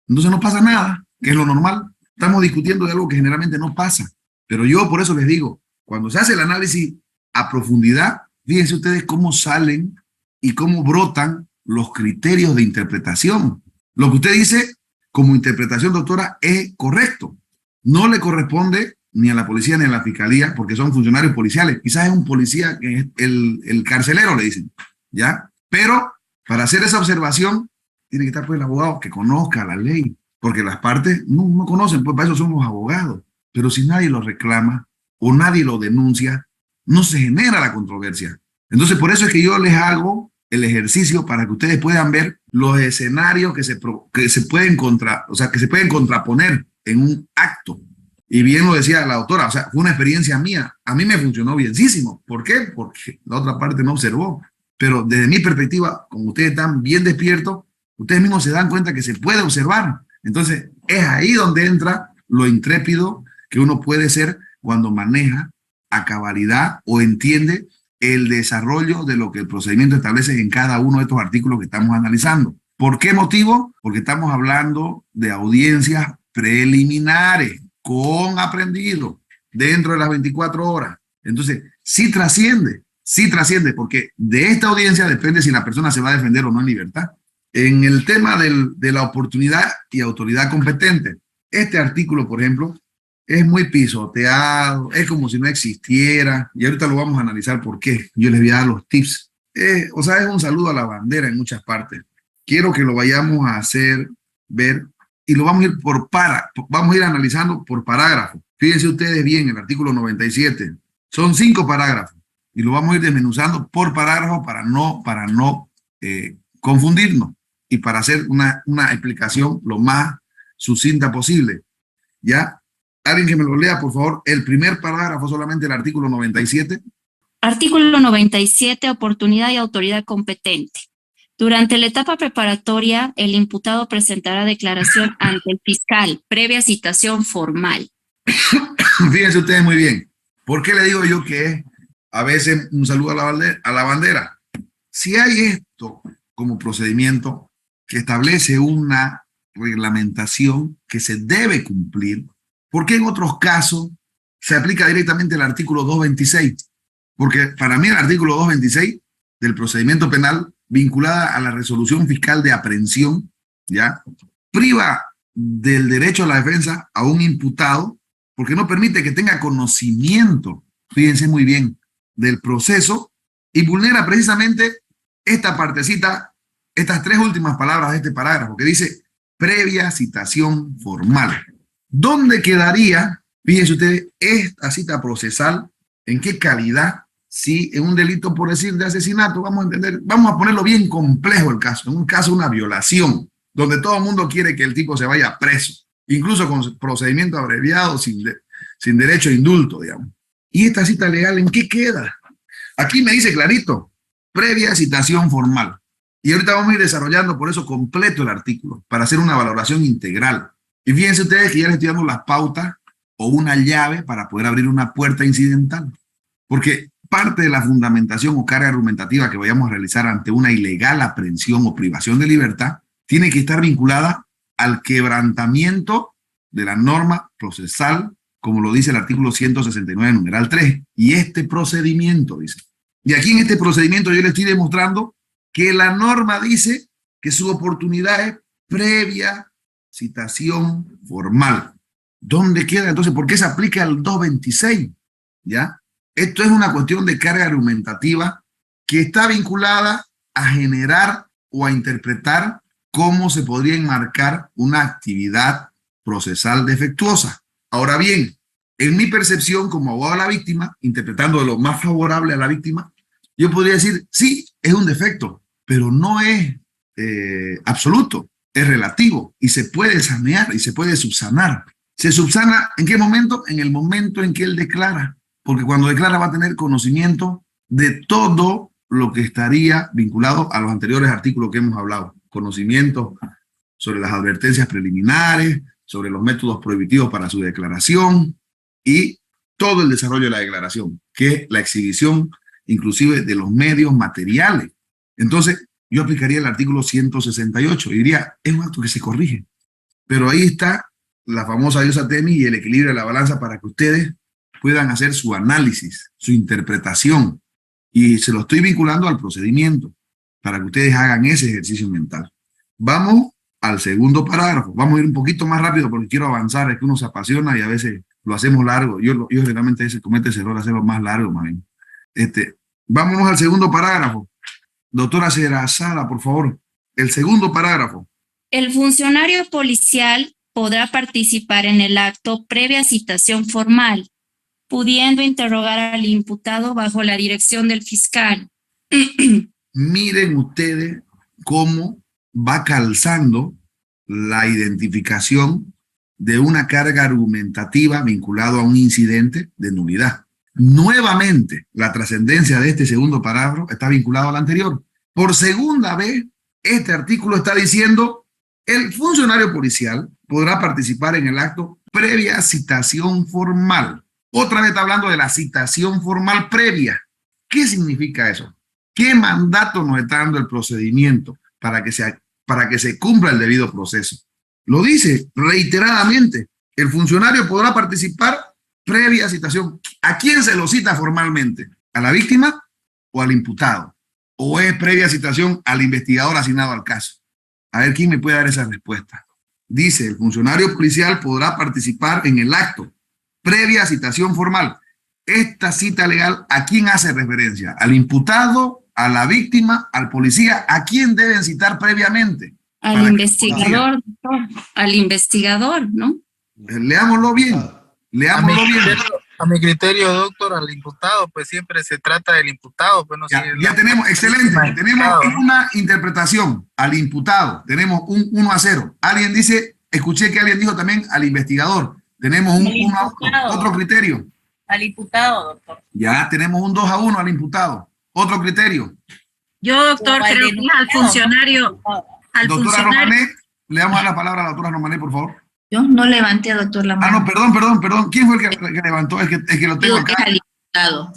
Entonces, no pasa nada, que es lo normal. Estamos discutiendo de algo que generalmente no pasa. Pero yo por eso les digo, cuando se hace el análisis a profundidad, fíjense ustedes cómo salen y cómo brotan los criterios de interpretación. Lo que usted dice como interpretación, doctora, es correcto. No le corresponde ni a la policía ni a la fiscalía, porque son funcionarios policiales. Quizás es un policía que es el carcelero, le dicen, ¿ya? Pero para hacer esa observación, tiene que estar pues el abogado que conozca la ley, porque las partes no conocen, pues para eso son los abogados. Pero si nadie lo reclama o nadie lo denuncia, no se genera la controversia. Entonces, por eso es que yo les hago el ejercicio para que ustedes puedan ver los escenarios que se pueden contraponer en un acto. Y bien lo decía la doctora, o sea, fue una experiencia mía. A mí me funcionó bienísimo. ¿Por qué? Porque la otra parte no observó. Pero desde mi perspectiva, como ustedes están bien despiertos, ustedes mismos se dan cuenta que se puede observar. Entonces, es ahí donde entra lo intrépido que uno puede ser cuando maneja a cabalidad o entiende el desarrollo de lo que el procedimiento establece en cada uno de estos artículos que estamos analizando. ¿Por qué motivo? Porque estamos hablando de audiencias preliminares con aprendido dentro de las 24 horas. Entonces, sí trasciende, porque de esta audiencia depende si la persona se va a defender o no en libertad. En el tema de la oportunidad y autoridad competente, este artículo, por ejemplo, es muy pisoteado, es como si no existiera, y ahorita lo vamos a analizar por qué. Yo les voy a dar los tips. O sea, es un saludo a la bandera en muchas partes. Quiero que lo vayamos a hacer, ver, y lo vamos a ir vamos a ir analizando por parágrafo. Fíjense ustedes bien, el artículo 97. Son 5 parágrafos, y lo vamos a ir desmenuzando por parágrafo para no confundirnos y para hacer una explicación lo más sucinta posible. ¿Ya? Alguien que me lo lea, por favor, el primer parágrafo solamente del artículo 97. Artículo 97, oportunidad y autoridad competente. Durante la etapa preparatoria, el imputado presentará declaración ante el fiscal, previa citación formal. Fíjense ustedes muy bien. ¿Por qué le digo yo que es a veces un saludo a la bandera? Si hay esto como procedimiento que establece una reglamentación que se debe cumplir, ¿por qué en otros casos se aplica directamente el artículo 226? Porque para mí el artículo 226 del procedimiento penal, vinculada a la resolución fiscal de aprehensión, ¿ya?, priva del derecho a la defensa a un imputado porque no permite que tenga conocimiento, fíjense muy bien, del proceso, y vulnera precisamente esta partecita, estas 3 últimas palabras de este parágrafo, que dice previa citación formal. ¿Dónde quedaría, fíjense ustedes, esta cita procesal? ¿En qué calidad? Si en un delito, por decir, de asesinato, vamos a ponerlo bien complejo el caso, en un caso de una violación, donde todo el mundo quiere que el tipo se vaya preso, incluso con procedimiento abreviado, sin derecho a indulto, digamos. ¿Y esta cita legal en qué queda? Aquí me dice clarito, previa citación formal. Y ahorita vamos a ir desarrollando por eso completo el artículo, para hacer una valoración integral. Y fíjense ustedes que ya les estoy dando las pautas o una llave para poder abrir una puerta incidental. Porque parte de la fundamentación o carga argumentativa que vayamos a realizar ante una ilegal aprehensión o privación de libertad tiene que estar vinculada al quebrantamiento de la norma procesal, como lo dice el artículo 169, numeral 3. Y este procedimiento, dice. Y aquí en este procedimiento yo le estoy demostrando que la norma dice que su oportunidad es previa citación formal. ¿Dónde queda entonces? ¿Por qué se aplica el 226? ¿Ya? Esto es una cuestión de carga argumentativa que está vinculada a generar o a interpretar cómo se podría enmarcar una actividad procesal defectuosa. Ahora bien, en mi percepción como abogado de la víctima, interpretando de lo más favorable a la víctima, yo podría decir, sí, es un defecto, pero no es absoluto, es relativo y se puede sanear y se puede subsanar. ¿Se subsana en qué momento? En el momento en que él declara, porque cuando declara va a tener conocimiento de todo lo que estaría vinculado a los anteriores artículos que hemos hablado. Conocimiento sobre las advertencias preliminares, sobre los métodos prohibitivos para su declaración y todo el desarrollo de la declaración, que es la exhibición inclusive de los medios materiales. Entonces, yo aplicaría el artículo 168 y diría, es un acto que se corrige. Pero ahí está la famosa diosa Temis y el equilibrio de la balanza para que ustedes puedan hacer su análisis, su interpretación. Y se lo estoy vinculando al procedimiento para que ustedes hagan ese ejercicio mental. Vamos al segundo parágrafo. Vamos a ir un poquito más rápido porque quiero avanzar. Es que uno se apasiona y a veces lo hacemos largo. Yo generalmente comete ese error de hacerlo más largo, más bien. Vámonos al segundo parágrafo. Doctora Sherazada, por favor. El segundo parágrafo. El funcionario policial podrá participar en el acto previa citación formal, pudiendo interrogar al imputado bajo la dirección del fiscal. Miren ustedes cómo va calzando la identificación de una carga argumentativa vinculado a un incidente de nulidad. Nuevamente, la trascendencia de este segundo parágrafo está vinculado al anterior. Por segunda vez, este artículo está diciendo: el funcionario policial podrá participar en el acto previa citación formal. Otra vez está hablando de la citación formal previa. ¿Qué significa eso? ¿Qué mandato nos está dando el procedimiento para que se cumpla el debido proceso? Lo dice reiteradamente: el funcionario podrá participar previa citación. ¿A quién se lo cita formalmente? ¿A la víctima o al imputado? ¿O es previa citación al investigador asignado al caso? A ver, ¿quién me puede dar esa respuesta? Dice: el funcionario policial podrá participar en el acto previa citación formal. Esta cita legal, ¿a quién hace referencia? ¿Al imputado, a la víctima, al policía? ¿A quién deben citar previamente? Al investigador, doctor, al investigador, ¿no? Leámoslo bien, leámoslo bien. A mi criterio, doctor, al imputado, pues siempre se trata del imputado. Pues no Ya tenemos, excelente, tenemos una interpretación al imputado, tenemos un 1-0. Alguien dice, escuché que alguien dijo también al investigador, tenemos un 1-1, otro criterio. Al imputado, doctor. Ya tenemos un 2-1 al imputado, otro criterio. Yo, doctor, creo que es al funcionario. Doctora Romané, le damos la palabra a la doctora Romané, por favor. Yo no levanté, doctor, la mano. Ah, no, perdón. ¿Quién fue el que levantó? Es que lo tengo acá. Al imputado.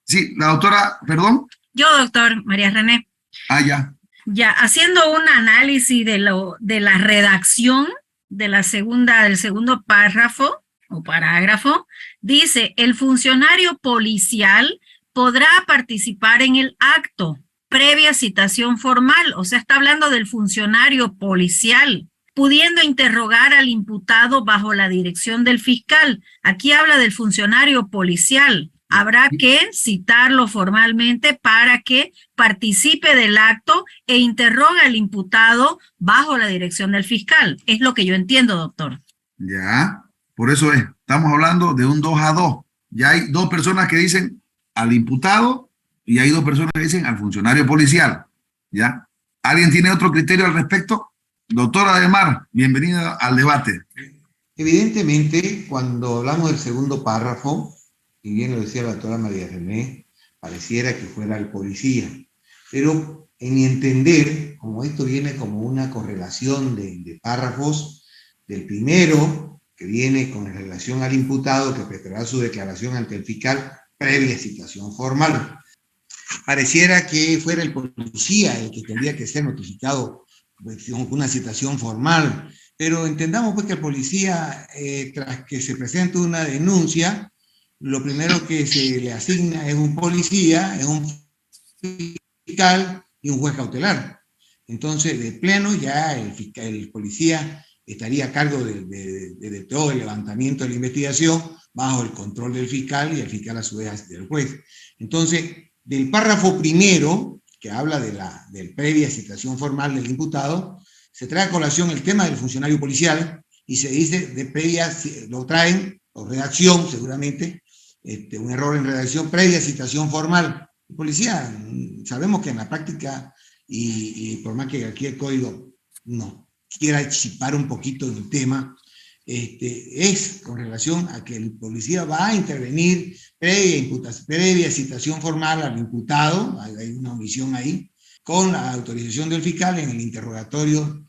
Sí, la doctora, perdón. Yo, doctor, María René. Ah, ya. Ya, haciendo un análisis de la redacción de del segundo párrafo o parágrafo, dice: el funcionario policial podrá participar en el acto previa citación formal. O sea, está hablando del funcionario policial, pudiendo interrogar al imputado bajo la dirección del fiscal. Aquí habla del funcionario policial. Habrá que citarlo formalmente para que participe del acto e interrogue al imputado bajo la dirección del fiscal. Es lo que yo entiendo, doctor. Ya, por eso estamos hablando de un 2-2. Ya hay dos personas que dicen al imputado y hay dos personas que dicen al funcionario policial. ¿Ya? ¿Alguien tiene otro criterio al respecto? Doctora Ademar, bienvenida al debate. Evidentemente, cuando hablamos del segundo párrafo, y bien lo decía la doctora María René, pareciera que fuera el policía. Pero en mi entender, como esto viene como una correlación de párrafos, del primero, que viene con relación al imputado que prestará su declaración ante el fiscal previa citación formal, pareciera que fuera el policía el que tendría que ser notificado con una citación formal. Pero entendamos pues que el policía, tras que se presente una denuncia, lo primero que se le asigna es un policía, es un fiscal y un juez cautelar. Entonces, de pleno, ya el policía estaría a cargo de todo el levantamiento de la investigación bajo el control del fiscal y el fiscal a su vez del juez. Entonces, del párrafo primero, que habla del previa citación formal del imputado, se trae a colación el tema del funcionario policial y se dice de previa, lo traen, o redacción seguramente, un error en redacción, previa citación formal. El policía, sabemos que en la práctica, y por más que aquí el código no quiera chipar un poquito en el tema, es con relación a que el policía va a intervenir previa citación formal al imputado, hay una omisión ahí, con la autorización del fiscal en el interrogatorio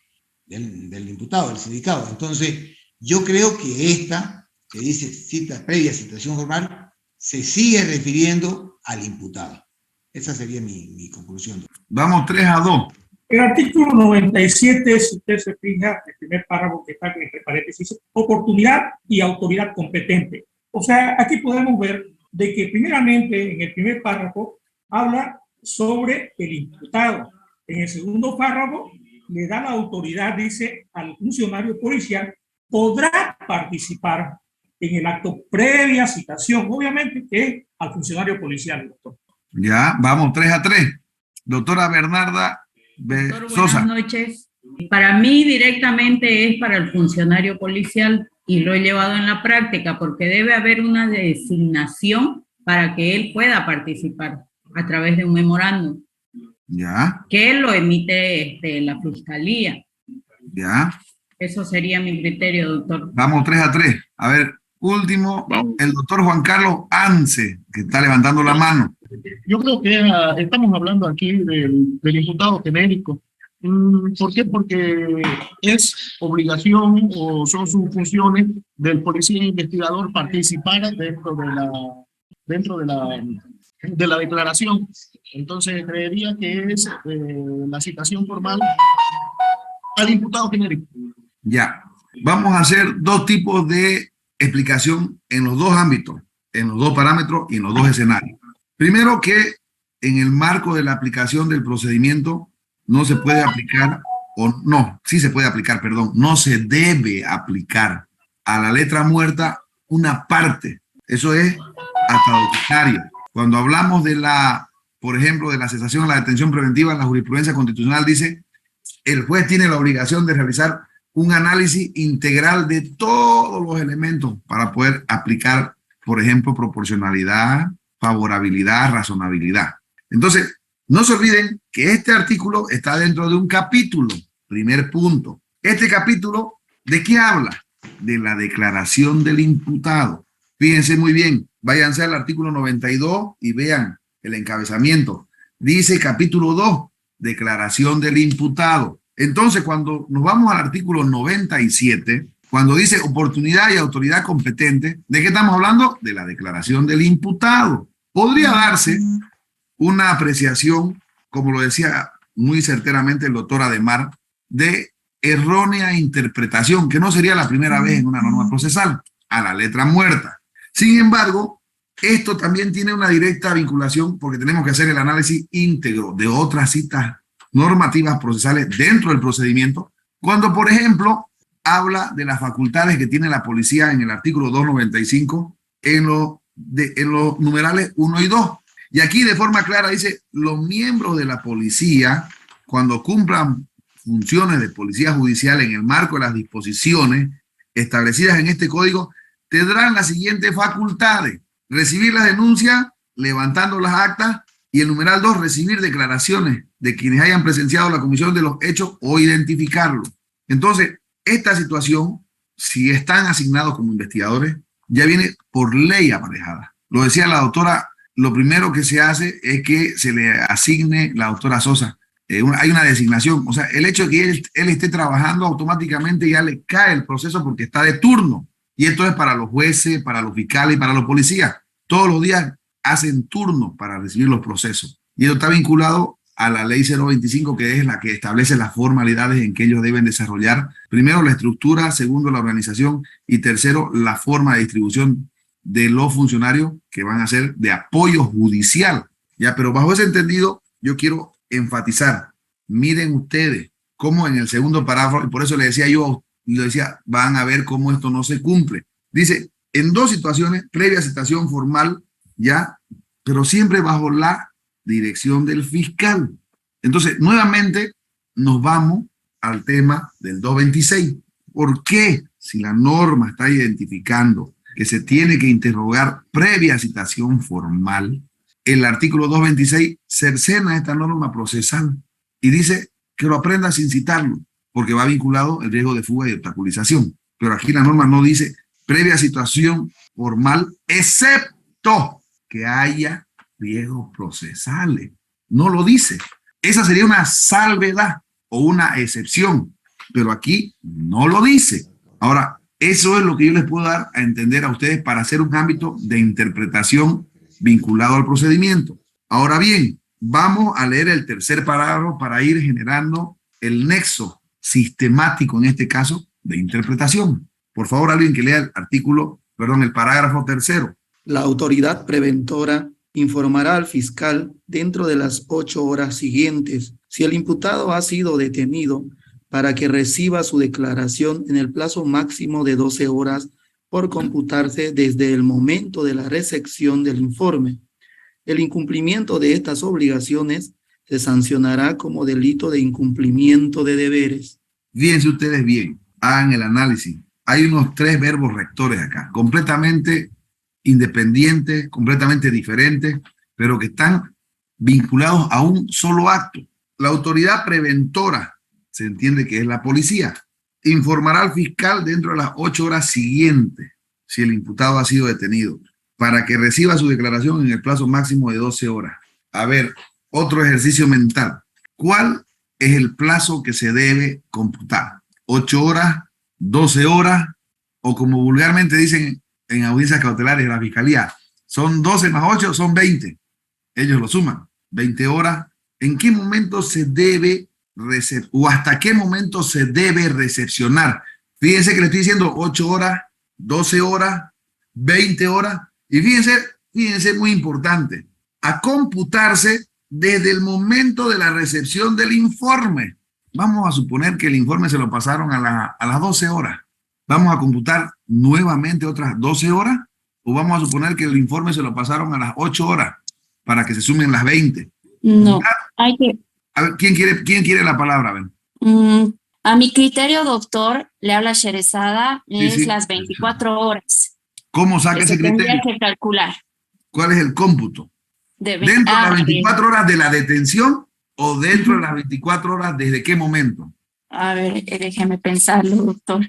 del imputado, del sindicado. Entonces, yo creo que esta, que dice previa citación formal, se sigue refiriendo al imputado. Esa sería mi conclusión. Vamos 3-2. El artículo 97, si usted se fija, el primer párrafo que está entre paréntesis, dice oportunidad y autoridad competente. O sea, aquí podemos ver de que primeramente en el primer párrafo habla sobre el imputado. En el segundo párrafo le da la autoridad, dice, al funcionario policial, podrá participar en el acto previa citación, obviamente que es al funcionario policial, doctor. Ya, vamos 3-3. Doctora Bernarda Doctor, Sosa. buenas noches. Para mí directamente es para el funcionario policial y lo he llevado en la práctica porque debe haber una designación para que él pueda participar a través de un memorándum. Ya. Que él lo emite la fiscalía. Ya. Eso sería mi criterio, doctor. Vamos 3-3. A ver, último, el doctor Juan Carlos Ance, que está levantando la mano. Yo creo que estamos hablando aquí del imputado genérico. ¿Por qué? Porque es obligación o son sus funciones del policía investigador participar dentro de la declaración. Entonces creería que es la citación formal al imputado genérico. Ya, vamos a hacer dos tipos de explicación en los dos ámbitos, en los dos parámetros y en los dos escenarios. Primero, que en el marco de la aplicación del procedimiento no se puede aplicar, o no, sí se puede aplicar, perdón, no se debe aplicar a la letra muerta una parte. Eso es hasta doctrinario. Cuando hablamos de por ejemplo, de la cesación a la detención preventiva, la jurisprudencia constitucional dice, el juez tiene la obligación de realizar un análisis integral de todos los elementos para poder aplicar, por ejemplo, proporcionalidad, favorabilidad, razonabilidad. Entonces, no se olviden que este artículo está dentro de un capítulo, primer punto. Este capítulo, ¿de qué habla? De la declaración del imputado. Fíjense muy bien, váyanse al artículo 92 y vean el encabezamiento. Dice capítulo 2, declaración del imputado. Entonces, cuando nos vamos al artículo 97, cuando dice oportunidad y autoridad competente, ¿de qué estamos hablando? De la declaración del imputado. Podría darse una apreciación, como lo decía muy certeramente el doctor Ademar, de errónea interpretación, que no sería la primera vez en una norma procesal, a la letra muerta. Sin embargo, esto también tiene una directa vinculación porque tenemos que hacer el análisis íntegro de otras citas normativas procesales dentro del procedimiento, cuando, por ejemplo, habla de las facultades que tiene la policía en el artículo 295 en los numerales 1 y 2. Y aquí de forma clara dice, los miembros de la policía, cuando cumplan funciones de policía judicial en el marco de las disposiciones establecidas en este código, tendrán las siguientes facultades: recibir las denuncias, levantando las actas, y el numeral 2, recibir declaraciones de quienes hayan presenciado la comisión de los hechos o identificarlos. Entonces, esta situación, si están asignados como investigadores, ya viene por ley aparejada. Lo decía la doctora, lo primero que se hace es que se le asigne la doctora Sosa. Hay una designación, o sea, el hecho de que él esté trabajando automáticamente ya le cae el proceso porque está de turno. Y esto es para los jueces, para los fiscales y para los policías. Todos los días hacen turno para recibir los procesos. Y esto está vinculado a la ley 025, que es la que establece las formalidades en que ellos deben desarrollar. Primero, la estructura; segundo, la organización; y tercero, la forma de distribución de los funcionarios que van a ser de apoyo judicial. Ya, pero bajo ese entendido, yo quiero enfatizar, miren ustedes cómo en el segundo párrafo, y por eso le decía, van a ver cómo esto no se cumple. Dice, en dos situaciones, previa citación formal, ya, pero siempre bajo la dirección del fiscal. Entonces, nuevamente, nos vamos al tema del 226. ¿Por qué? Si la norma está identificando que se tiene que interrogar previa citación formal, el artículo 226 cercena esta norma procesal y dice que lo aprenda sin citarlo, porque va vinculado el riesgo de fuga y obstaculización. Pero aquí la norma no dice previa citación formal, excepto que haya riesgos procesales. No lo dice. Esa sería una salvedad o una excepción, pero aquí no lo dice. Ahora, eso es lo que yo les puedo dar a entender a ustedes para hacer un ámbito de interpretación vinculado al procedimiento. Ahora bien, vamos a leer el tercer parágrafo para ir generando el nexo sistemático, en este caso, de interpretación. Por favor, alguien que lea el parágrafo tercero. La autoridad preventora informará al fiscal dentro de las 8 horas siguientes si el imputado ha sido detenido para que reciba su declaración en el plazo máximo de 12 horas por computarse desde el momento de la recepción del informe. El incumplimiento de estas obligaciones se sancionará como delito de incumplimiento de deberes. Fíjense ustedes bien, hagan el análisis. Hay unos 3 verbos rectores acá, completamente independientes, completamente diferentes, pero que están vinculados a un solo acto. La autoridad preventora se entiende que es la policía. informará al fiscal dentro de las 8 horas siguientes si el imputado ha sido detenido, para que reciba su declaración en el plazo máximo de 12 horas. A ver, otro ejercicio mental. ¿Cuál es el plazo que se debe computar? ¿8 horas? ¿12 horas? O como vulgarmente dicen en audiencias cautelares de la fiscalía, son 12 más 8, son 20. Ellos lo suman. 20 horas. ¿En qué momento se debe o hasta qué momento se debe recepcionar? Fíjense que le estoy diciendo 8 horas, 12 horas, 20 horas. Y fíjense muy importante, a computarse desde el momento de la recepción del informe. Vamos a suponer que el informe se lo pasaron a las 12 horas. ¿Vamos a computar nuevamente otras 12 horas? ¿O vamos a suponer que el informe se lo pasaron a las 8 horas para que se sumen las 20? No, hay que... A ver, ¿quién quiere la palabra? A ver. A mi criterio, doctor, le habla Sherezada, es sí. las 24 horas. ¿Cómo saca ese criterio? Tendría que calcular. ¿Cuál es el cómputo? ¿Dentro de las 24 horas de la detención o dentro de las 24 horas desde qué momento? A ver, déjeme pensarlo, doctor.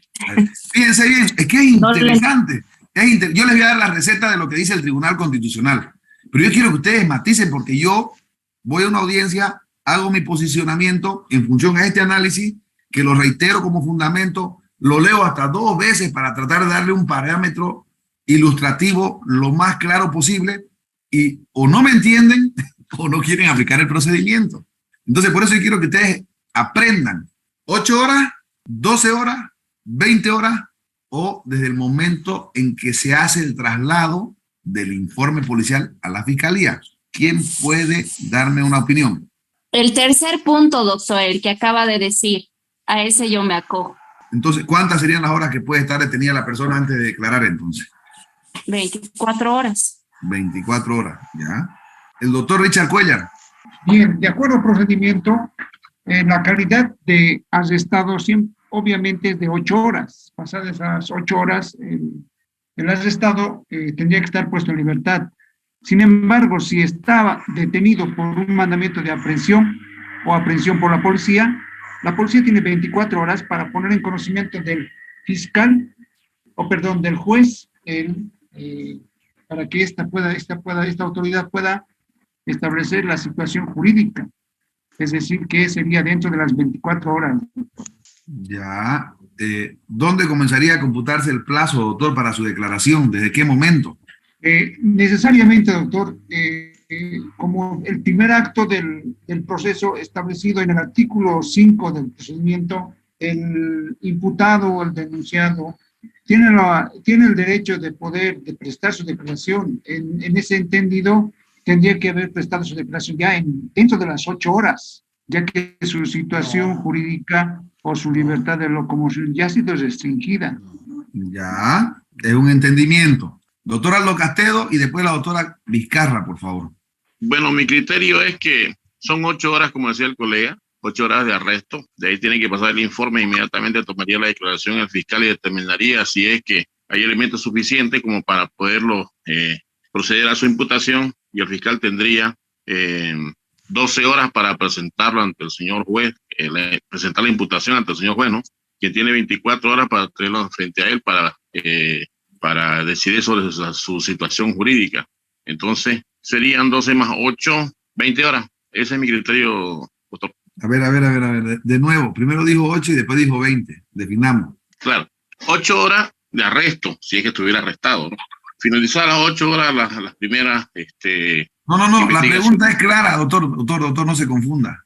Fíjense bien, es que es interesante. Yo les voy a dar la receta de lo que dice el Tribunal Constitucional, pero yo quiero que ustedes maticen porque yo voy a una audiencia, hago mi posicionamiento en función a este análisis, que lo reitero como fundamento, lo leo hasta 2 veces para tratar de darle un parámetro ilustrativo lo más claro posible y o no me entienden o no quieren aplicar el procedimiento. Entonces, por eso yo quiero que ustedes aprendan 8 horas, 12 horas, 20 horas o desde el momento en que se hace el traslado del informe policial a la fiscalía. ¿Quién puede darme una opinión? El tercer punto, doctor, el que acaba de decir, a ese yo me acojo. Entonces, ¿cuántas serían las horas que puede estar detenida la persona antes de declarar entonces? 24 horas. 24 horas, ¿ya? El doctor Richard Cuellar. Bien, de acuerdo al procedimiento, la calidad de arrestado obviamente es de 8 horas. Pasadas esas 8 horas, el arrestado tendría que estar puesto en libertad. Sin embargo, si estaba detenido por un mandamiento de aprehensión o aprehensión por la policía tiene 24 horas para poner en conocimiento del fiscal, del juez, para que esta autoridad pueda establecer la situación jurídica. Es decir, que sería dentro de las 24 horas. Ya. ¿Dónde comenzaría a computarse el plazo, doctor, para su declaración? ¿Desde qué momento? Necesariamente, doctor, como el primer acto del proceso establecido en el artículo 5 del procedimiento, el imputado o el denunciado tiene el derecho de de prestar su declaración. En ese entendido, tendría que haber prestado su declaración ya dentro de las 8 horas, ya que su situación jurídica o su libertad de locomoción ya ha sido restringida. Ya, es un entendimiento. Doctor Aldo Castedo y después la doctora Vizcarra, por favor. Bueno, mi criterio es que son 8 horas, como decía el colega, 8 horas de arresto. De ahí tiene que pasar el informe, inmediatamente tomaría la declaración el fiscal y determinaría si es que hay elementos suficientes como para poderlo proceder a su imputación, y el fiscal tendría 12 horas para presentarlo ante el señor juez, presentar la imputación ante el señor juez, ¿no? Quien tiene 24 horas para tenerlo frente a él para decidir sobre su situación jurídica. Entonces, serían 12 más 8, 20 horas. Ese es mi criterio, doctor. A ver. De nuevo, primero dijo 8 y después dijo 20. Definamos. Claro, 8 horas de arresto, si es que estuviera arrestado, ¿no? Finalizar las 8 horas, las primeras... No, la pregunta es clara, doctor, no se confunda.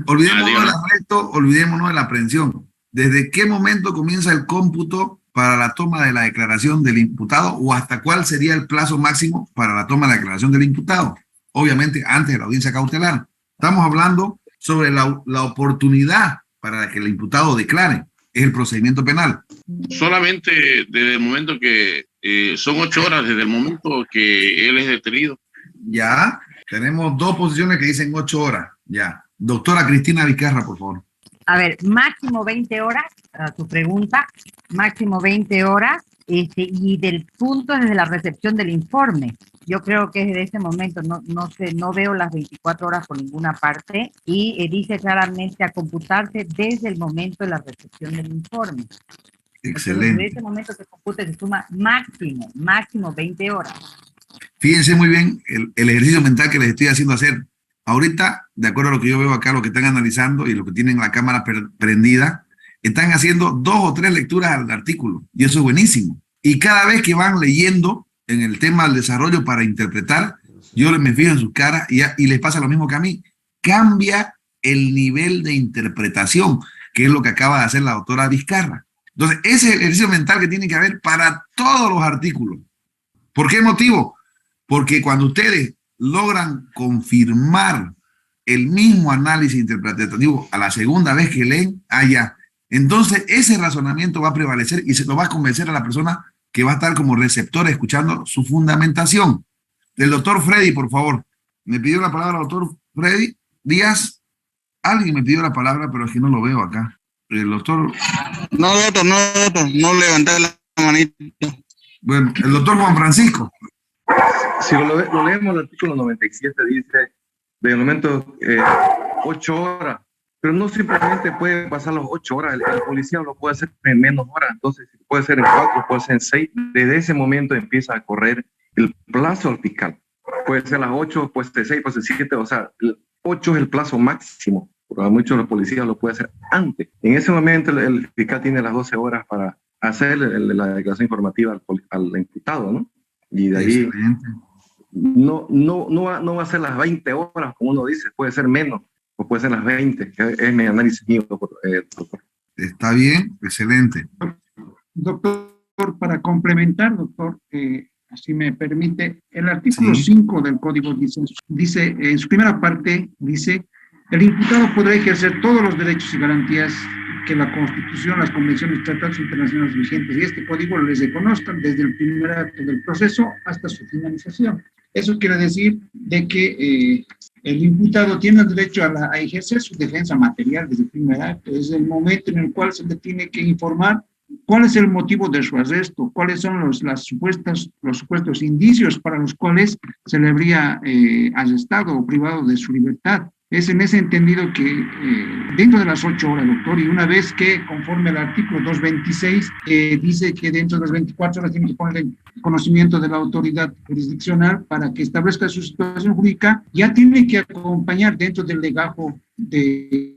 Olvidémonos del arresto, olvidémonos de la aprehensión. ¿Desde qué momento comienza el cómputo para la toma de la declaración del imputado o hasta cuál sería el plazo máximo para la toma de la declaración del imputado? Obviamente antes de la audiencia cautelar. Estamos hablando sobre la oportunidad para que el imputado declare. Es el procedimiento penal. Solamente desde el momento que son 8 horas, desde el momento que él es detenido. Ya, tenemos 2 posiciones que dicen 8 horas. Ya. Doctora Cristina Vizcarra, por favor. A ver, máximo 20 horas, a tu pregunta, máximo 20 horas, y del punto desde la recepción del informe. Yo creo que desde ese momento no sé, no veo las 24 horas por ninguna parte y dice claramente a computarse desde el momento de la recepción del informe. Excelente. Entonces, desde ese momento se computa y se suma máximo 20 horas. Fíjense muy bien el ejercicio mental que les estoy haciendo hacer. Ahorita, de acuerdo a lo que yo veo acá, lo que están analizando y lo que tienen la cámara prendida, están haciendo 2 o 3 lecturas al artículo, y eso es buenísimo. Y cada vez que van leyendo en el tema del desarrollo para interpretar, yo me fijo en sus caras y les pasa lo mismo que a mí. Cambia el nivel de interpretación, que es lo que acaba de hacer la doctora Vizcarra. Entonces, ese es el ejercicio mental que tiene que haber para todos los artículos. ¿Por qué motivo? Porque cuando ustedes logran confirmar el mismo análisis interpretativo a la segunda vez que leen, allá, entonces ese razonamiento va a prevalecer y se lo va a convencer a la persona que va a estar como receptor escuchando su fundamentación. El doctor Freddy, por favor. Me pidió la palabra el doctor Freddy Díaz. Alguien me pidió la palabra, pero es que no lo veo acá. El doctor... No levanté la manita. Bueno, el doctor Juan Francisco. Si lo leemos, el artículo 97 dice, de momento, 8 horas, pero no simplemente puede pasar las 8 horas, el policía lo puede hacer en menos horas, entonces puede ser en 4, puede ser en 6, desde ese momento empieza a correr el plazo al fiscal. Puede ser las 8, puede ser 6, puede ser 7, o sea, 8 es el plazo máximo, porque muchos de los policías lo pueden hacer antes. En ese momento el fiscal tiene las 12 horas para hacer la declaración informativa al imputado, ¿no? Y de ahí no va a ser las 20 horas, como uno dice, puede ser menos, o puede ser las 20, que es mi análisis mío, doctor. Está bien, excelente. Doctor, para complementar, doctor, si me permite, el artículo 5 del Código dice, en su primera parte, dice, el imputado podrá ejercer todos los derechos y garantías que la Constitución, las convenciones y tratados internacionales vigentes y este código les reconozcan desde el primer acto del proceso hasta su finalización. Eso quiere decir de que el imputado tiene el derecho a ejercer su defensa material desde el primer acto, desde el momento en el cual se le tiene que informar cuál es el motivo de su arresto, cuáles son los supuestos indicios para los cuales se le habría arrestado o privado de su libertad. Es en ese entendido que dentro de las 8 horas, doctor, y una vez que conforme al artículo 226 dice que dentro de las 24 horas tiene que poner en conocimiento de la autoridad jurisdiccional para que establezca su situación jurídica, ya tiene que acompañar dentro del legajo de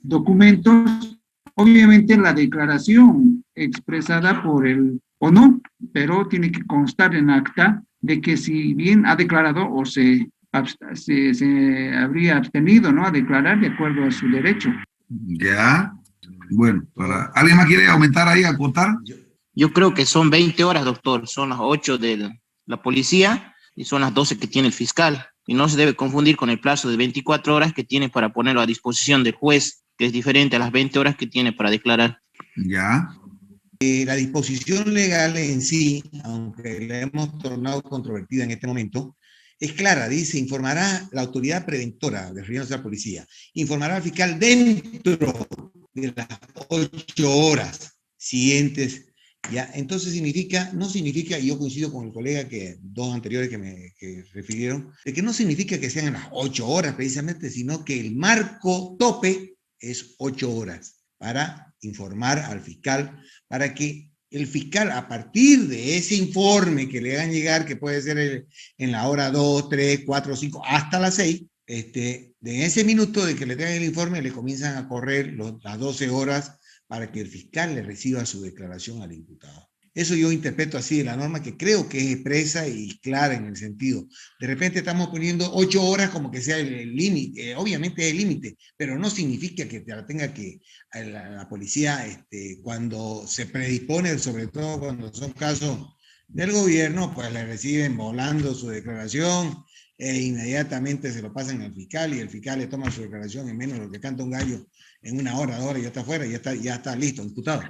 documentos, obviamente la declaración expresada por el, o no, pero tiene que constar en acta de que si bien ha declarado o se habría abstenido, ¿no?, a declarar de acuerdo a su derecho. Ya. Bueno, ¿alguien más quiere aumentar ahí, acotar? Yo creo que son 20 horas, doctor. Son las 8 de la policía y son las 12 que tiene el fiscal. Y no se debe confundir con el plazo de 24 horas que tiene para ponerlo a disposición del juez, que es diferente a las 20 horas que tiene para declarar. Ya. La disposición legal en sí, aunque la hemos tornado controvertida en este momento, es clara, dice, informará la autoridad preventora, refiriéndose a la policía, informará al fiscal dentro de las 8 horas siguientes. ¿Ya? Entonces no significa, y yo coincido con el colega dos anteriores que refirieron, de que no significa que sean las 8 horas precisamente, sino que el marco tope es 8 horas para informar al fiscal, para que el fiscal, a partir de ese informe que le hagan llegar, que puede ser en la hora 2, 3, 4, 5, hasta las 6, de ese minuto de que le tengan el informe, le comienzan a correr las 12 horas para que el fiscal le reciba su declaración al imputado. Eso yo interpreto así de la norma, que creo que es expresa y clara en el sentido. De repente estamos poniendo 8 horas como que sea el límite, obviamente es el límite, pero no significa que te la tenga que la policía, cuando se predispone, sobre todo cuando son casos del gobierno, pues le reciben volando su declaración e inmediatamente se lo pasan al fiscal y el fiscal le toma su declaración en menos de lo que canta un gallo en 1 hora, 2 horas, ya está afuera, ya está listo, imputado.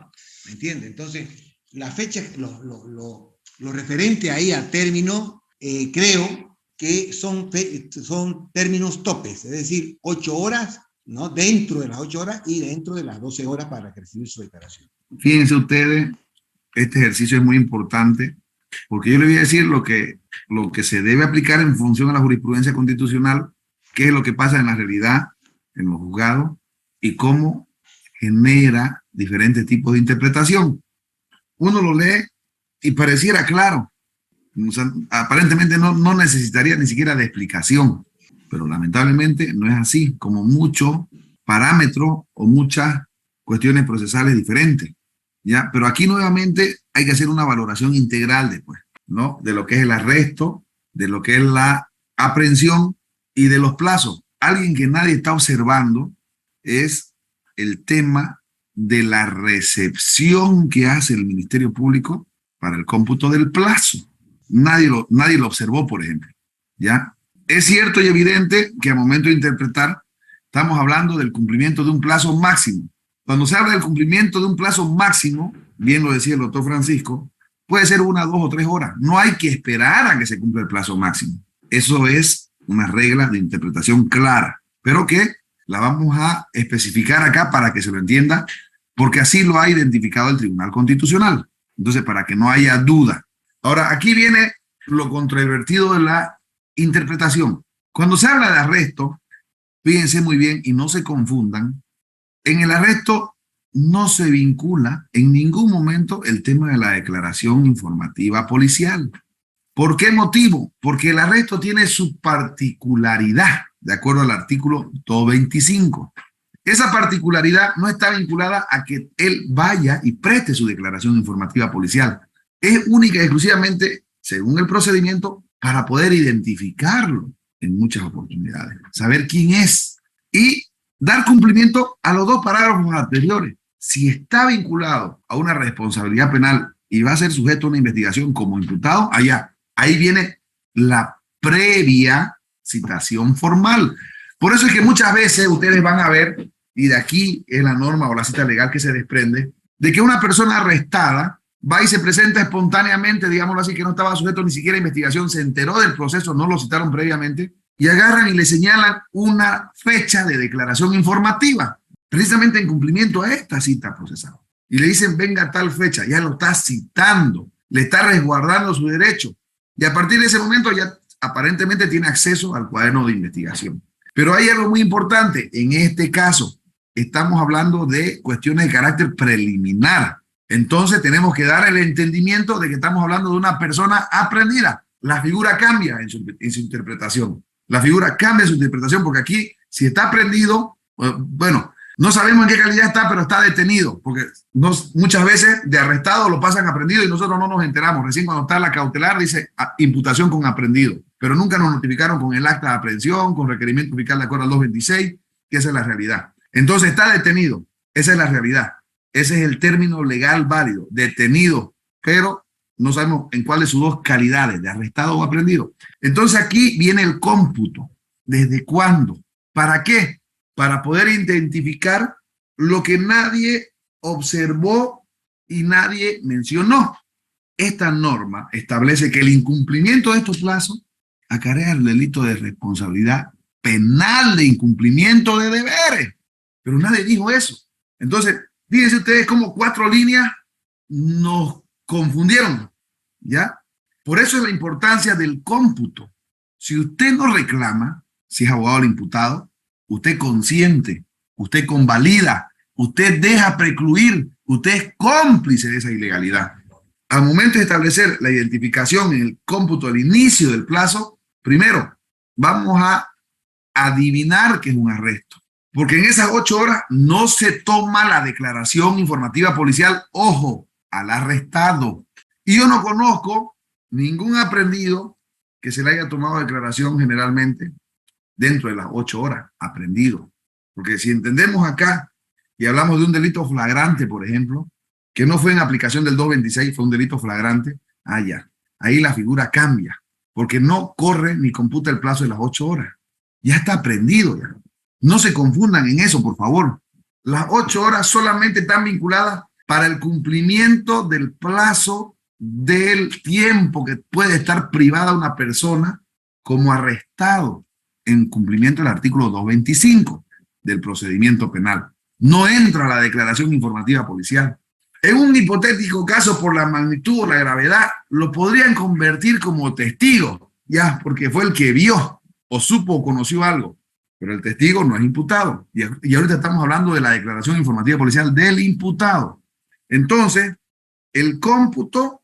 ¿Me entiende? Entonces, la fecha, lo referente ahí al término, creo que son términos topes, es decir, 8 horas, ¿no?, dentro de las 8 horas y dentro de las 12 horas para recibir su declaración. Fíjense ustedes, este ejercicio es muy importante porque yo le voy a decir lo que se debe aplicar en función a la jurisprudencia constitucional, qué es lo que pasa en la realidad, en los juzgados, y cómo genera diferentes tipos de interpretación. Uno lo lee y pareciera claro. O sea, aparentemente no necesitaría ni siquiera de explicación, pero lamentablemente no es así, como muchos parámetros o muchas cuestiones procesales diferentes, ¿ya? Pero aquí nuevamente hay que hacer una valoración integral después, ¿no? De lo que es el arresto, de lo que es la aprehensión y de los plazos. Alguien que nadie está observando es el tema de la recepción que hace el Ministerio Público para el cómputo del plazo. Nadie lo observó, por ejemplo, ¿ya? Es cierto y evidente que al momento de interpretar estamos hablando del cumplimiento de un plazo máximo. Cuando se habla del cumplimiento de un plazo máximo, bien lo decía el doctor Francisco, puede ser 1, 2 o 3 horas. No hay que esperar a que se cumpla el plazo máximo. Eso es una regla de interpretación clara, pero que la vamos a especificar acá para que se lo entienda, porque así lo ha identificado el Tribunal Constitucional. Entonces, para que no haya duda. Ahora, aquí viene lo controvertido de la interpretación. Cuando se habla de arresto, fíjense muy bien y no se confundan, en el arresto no se vincula en ningún momento el tema de la declaración informativa policial. ¿Por qué motivo? Porque el arresto tiene su particularidad, de acuerdo al artículo 225. Esa particularidad no está vinculada a que él vaya y preste su declaración informativa policial. Es única y exclusivamente, según el procedimiento, para poder identificarlo en muchas oportunidades, saber quién es y dar cumplimiento a los 2 parágrafos anteriores. Si está vinculado a una responsabilidad penal y va a ser sujeto a una investigación como imputado, ahí viene la previa citación formal. Por eso es que muchas veces ustedes van a ver, y de aquí es la norma o la cita legal que se desprende, de que una persona arrestada va y se presenta espontáneamente, digámoslo así, que no estaba sujeto ni siquiera a investigación, se enteró del proceso, no lo citaron previamente, y agarran y le señalan una fecha de declaración informativa, precisamente en cumplimiento a esta cita procesal. Y le dicen, venga a tal fecha, ya lo está citando, le está resguardando su derecho, y a partir de ese momento ya aparentemente tiene acceso al cuaderno de investigación. Pero hay algo muy importante, en este caso, estamos hablando de cuestiones de carácter preliminar. Entonces tenemos que dar el entendimiento de que estamos hablando de una persona aprehendida. La figura cambia en su interpretación. La figura cambia en su interpretación porque aquí, si está aprendido, bueno, no sabemos en qué calidad está, pero está detenido, porque muchas veces de arrestado lo pasan aprendido y nosotros no nos enteramos. Recién cuando está la cautelar dice imputación con aprendido, pero nunca nos notificaron con el acta de aprehensión, con requerimiento fiscal de acuerdo al 226, que esa es la realidad. Entonces está detenido, esa es la realidad. Ese es el término legal válido, detenido, pero no sabemos en cuál de sus 2 calidades, de arrestado o aprendido. Entonces aquí viene el cómputo. ¿Desde cuándo? ¿Para qué? Para poder identificar lo que nadie observó y nadie mencionó. Esta norma establece que el incumplimiento de estos plazos acarrea el delito de responsabilidad penal de incumplimiento de deberes. Pero nadie dijo eso. Entonces, fíjense ustedes cómo 4 líneas nos confundieron, ¿ya? Por eso es la importancia del cómputo. Si usted no reclama, si es abogado del imputado, usted consiente, usted convalida, usted deja precluir, usted es cómplice de esa ilegalidad. Al momento de establecer la identificación en el cómputo del inicio del plazo, primero vamos a adivinar que es un arresto. Porque en esas 8 horas no se toma la declaración informativa policial, ojo, al arrestado. Y yo no conozco ningún aprendido que se le haya tomado declaración generalmente dentro de las 8 horas, aprendido. Porque si entendemos acá y hablamos de un delito flagrante, por ejemplo, que no fue en aplicación del 226, fue un delito flagrante, ahí la figura cambia, porque no corre ni computa el plazo de las 8 horas. Ya está aprendido ya. No se confundan en eso, por favor. Las 8 horas solamente están vinculadas para el cumplimiento del plazo del tiempo que puede estar privada una persona como arrestado en cumplimiento del artículo 225 del procedimiento penal. No entra la declaración informativa policial. En un hipotético caso, por la magnitud o la gravedad, lo podrían convertir como testigo, ya, porque fue el que vio o supo o conoció algo. Pero el testigo no es imputado. Y ahorita estamos hablando de la declaración informativa policial del imputado. Entonces, el cómputo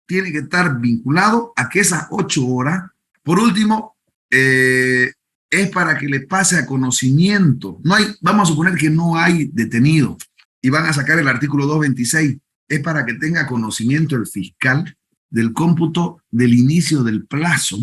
tiene que estar vinculado a que esas 8 horas, por último, es para que le pase a conocimiento. No hay, vamos a suponer que no hay detenido y van a sacar el artículo 226. Es para que tenga conocimiento el fiscal del cómputo del inicio del plazo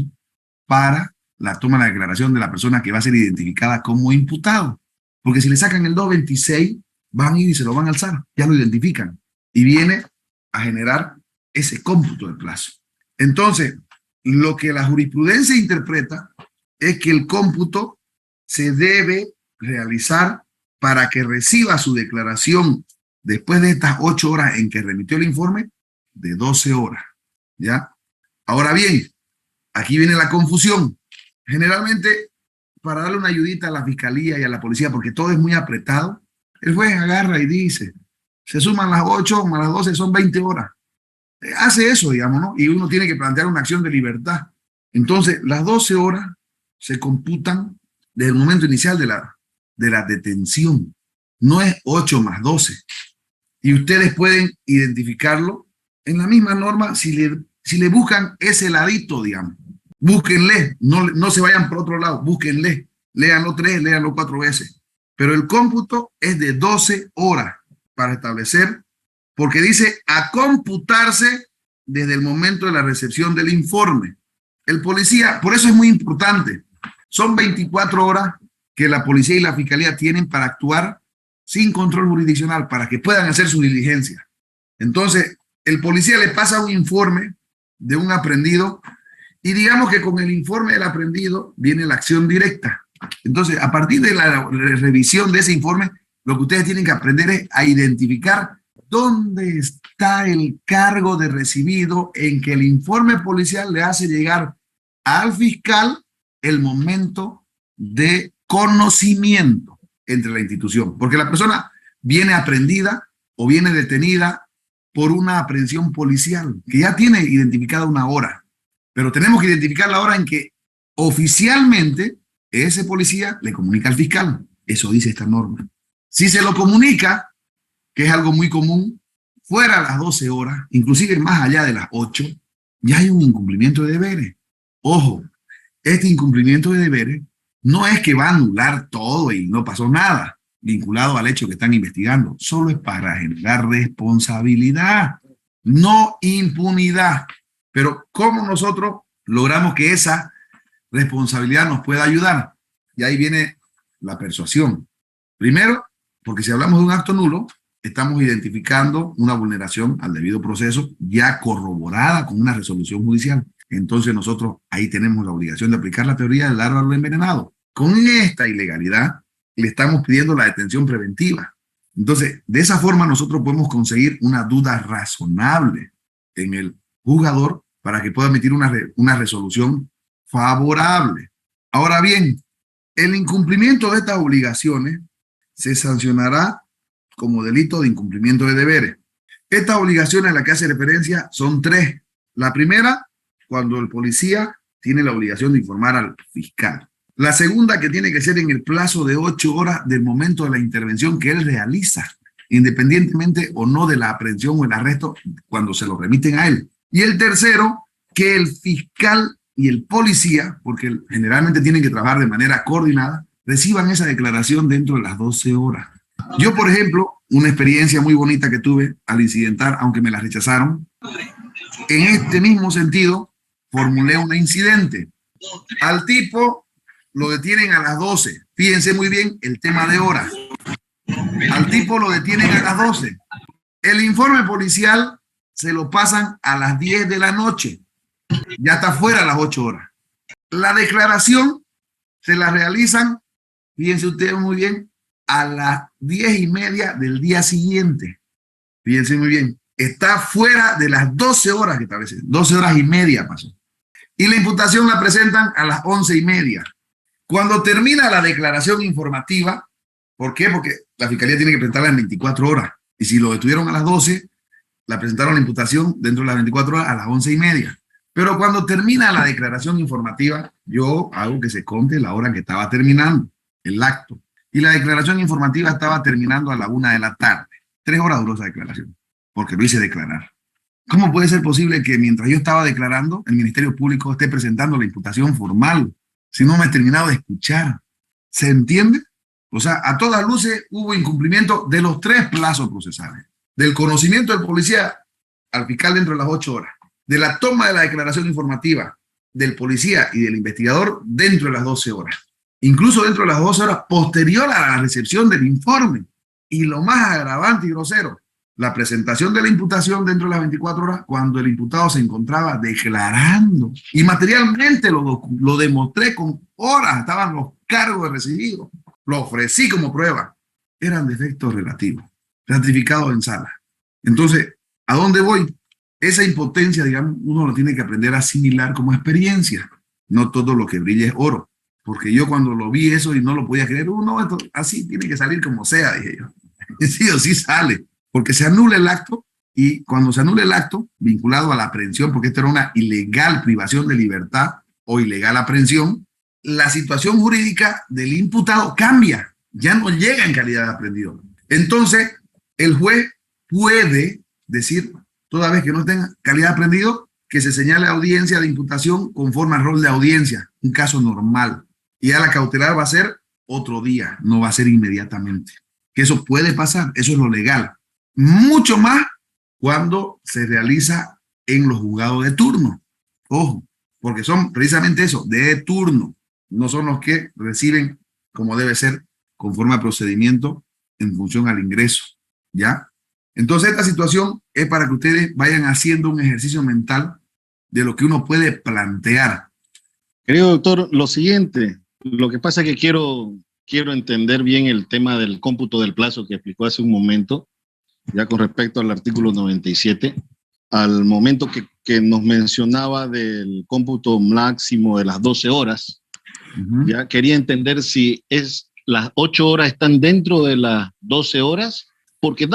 para la toma de la declaración de la persona que va a ser identificada como imputado. Porque si le sacan el 226, van a ir y se lo van a alzar, ya lo identifican. Y viene a generar ese cómputo de plazo. Entonces, lo que la jurisprudencia interpreta es que el cómputo se debe realizar para que reciba su declaración después de estas 8 horas en que remitió el informe, de 12 horas. ¿Ya? Ahora bien, aquí viene la confusión. Generalmente, para darle una ayudita a la fiscalía y a la policía, porque todo es muy apretado, el juez agarra y dice, se suman las 8 más las 12, son 20 horas. Hace eso, digamos, ¿no? Y uno tiene que plantear una acción de libertad. Entonces, las 12 horas se computan desde el momento inicial de la detención. No es 8 más 12. Y ustedes pueden identificarlo en la misma norma si le buscan ese ladito, digamos. Búsquenle, no se vayan por otro lado, búsquenle, léanlo 3, léanlo 4 veces. Pero el cómputo es de 12 horas para establecer, porque dice a computarse desde el momento de la recepción del informe. El policía, por eso es muy importante, son 24 horas que la policía y la fiscalía tienen para actuar sin control jurisdiccional, para que puedan hacer su diligencia. Entonces, el policía le pasa un informe de un aprehendido y digamos que con el informe del aprehendido viene la acción directa. Entonces, a partir de la revisión de ese informe, lo que ustedes tienen que aprender es a identificar dónde está el cargo de recibido en que el informe policial le hace llegar al fiscal el momento de conocimiento entre la institución. Porque la persona viene aprehendida o viene detenida por una aprehensión policial, que ya tiene identificada una hora. Pero tenemos que identificar la hora en que oficialmente ese policía le comunica al fiscal. Eso dice esta norma. Si se lo comunica, que es algo muy común, fuera a las 12 horas, inclusive más allá de las 8, ya hay un incumplimiento de deberes. Ojo, este incumplimiento de deberes no es que va a anular todo y no pasó nada vinculado al hecho que están investigando. Solo es para generar responsabilidad, no impunidad. Pero ¿cómo nosotros logramos que esa responsabilidad nos pueda ayudar? Y ahí viene la persuasión. Primero, porque si hablamos de un acto nulo, estamos identificando una vulneración al debido proceso ya corroborada con una resolución judicial. Entonces nosotros ahí tenemos la obligación de aplicar la teoría del árbol envenenado. Con esta ilegalidad le estamos pidiendo la detención preventiva. Entonces, de esa forma nosotros podemos conseguir una duda razonable en el juzgador para que pueda emitir una resolución favorable. Ahora bien, el incumplimiento de estas obligaciones se sancionará como delito de incumplimiento de deberes. Estas obligaciones a las que hace referencia son 3. La primera, cuando el policía tiene la obligación de informar al fiscal. La segunda, que tiene que ser en el plazo de 8 horas del momento de la intervención que él realiza, independientemente o no de la aprehensión o el arresto cuando se lo remiten a él. Y el tercero, que el fiscal y el policía, porque generalmente tienen que trabajar de manera coordinada, reciban esa declaración dentro de las 12 horas. Yo, por ejemplo, una experiencia muy bonita que tuve al incidentar, aunque me la rechazaron, en este mismo sentido, formulé un incidente. Al tipo lo detienen a las 12. Fíjense muy bien el tema de horas. Al tipo lo detienen a las 12. El informe policial se lo pasan a las 10 de la noche. Ya está fuera a las 8 horas. La declaración se la realizan, fíjense ustedes muy bien, a las 10:30 del día siguiente. Fíjense muy bien. Está fuera de las 12 horas que establece. 12 horas y media pasó. Y la imputación la presentan a las 11:30. Cuando termina la declaración informativa, ¿por qué? Porque la fiscalía tiene que presentarla en 24 horas. Y si lo detuvieron a las 12, la presentaron la imputación dentro de las 24 horas a las 11:30. Pero cuando termina la declaración informativa, yo hago que se conte la hora que estaba terminando el acto. Y la declaración informativa estaba terminando a la 1 de la tarde. 3 horas duró esa declaración, porque lo hice declarar. ¿Cómo puede ser posible que mientras yo estaba declarando, el Ministerio Público esté presentando la imputación formal si no me he terminado de escuchar? ¿Se entiende? O sea, a todas luces hubo incumplimiento de los 3 plazos procesales. Del conocimiento del policía al fiscal dentro de las 8 horas. De la toma de la declaración informativa del policía y del investigador dentro de las 12 horas. Incluso dentro de las 12 horas posterior a la recepción del informe. Y lo más agravante y grosero, la presentación de la imputación dentro de las 24 horas cuando el imputado se encontraba declarando. Y materialmente lo demostré con horas, estaban los cargos recibidos. Lo ofrecí como prueba. Eran defectos relativos, ratificados en sala. Entonces, ¿a dónde voy? Esa impotencia, digamos, uno lo tiene que aprender a asimilar como experiencia. No todo lo que brilla es oro. Porque yo cuando lo vi eso y no lo podía creer, no, esto así tiene que salir como sea, dije yo. Sí o sí sale. Porque se anula el acto y cuando se anula el acto vinculado a la aprehensión, porque esto era una ilegal privación de libertad o ilegal aprehensión, la situación jurídica del imputado cambia. Ya no llega en calidad de aprehendido. Entonces, el juez puede decir, toda vez que no tenga calidad de aprehendido, que se señale audiencia de imputación conforme al rol de audiencia, un caso normal. Y ya la cautelar va a ser otro día, no va a ser inmediatamente. Que eso puede pasar, eso es lo legal. Mucho más cuando se realiza en los juzgados de turno. Ojo, porque son precisamente eso, de turno. No son los que reciben como debe ser conforme al procedimiento en función al ingreso. ¿Ya? Entonces esta situación es para que ustedes vayan haciendo un ejercicio mental de lo que uno puede plantear. Querido doctor, lo siguiente, lo que pasa es que quiero entender bien el tema del cómputo del plazo que explicó hace un momento, ya con respecto al artículo 97, al momento que nos mencionaba del cómputo máximo de las 12 horas, ya quería entender si las 8 horas están dentro de las 12 horas, porque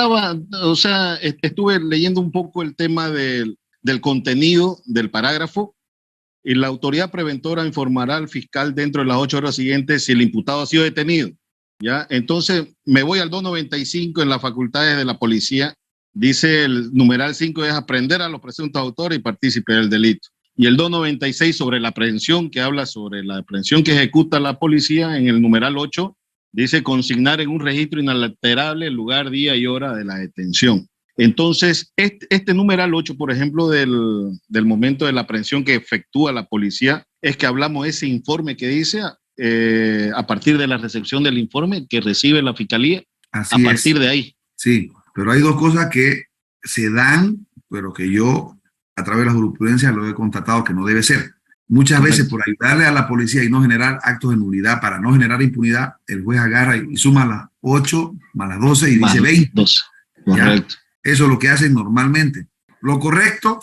estuve leyendo un poco el tema del contenido del parágrafo, y la autoridad preventora informará al fiscal dentro de las 8 horas siguientes si el imputado ha sido detenido. ¿Ya? Entonces me voy al 295 en las facultades de la policía. Dice el numeral 5 es aprehender a los presuntos autores y partícipes del delito. Y el 296 sobre la aprehensión, que habla sobre la aprehensión que ejecuta la policía, en el numeral 8 dice consignar en un registro inalterable el lugar, día y hora de la detención. Entonces, este numeral 8, por ejemplo, del momento de la aprehensión que efectúa la policía, es que hablamos de ese informe que dice, a partir de la recepción del informe que recibe la fiscalía, Así a partir de ahí. Sí, pero hay dos cosas que se dan, pero que yo, a través de la jurisprudencia, lo he constatado que no debe ser. Muchas veces, por ayudarle a la policía y no generar actos de nulidad, para no generar impunidad, el juez agarra y suma las 8 más las 12 y dice 20. 12. Correcto. Eso es lo que hacen normalmente. Lo correcto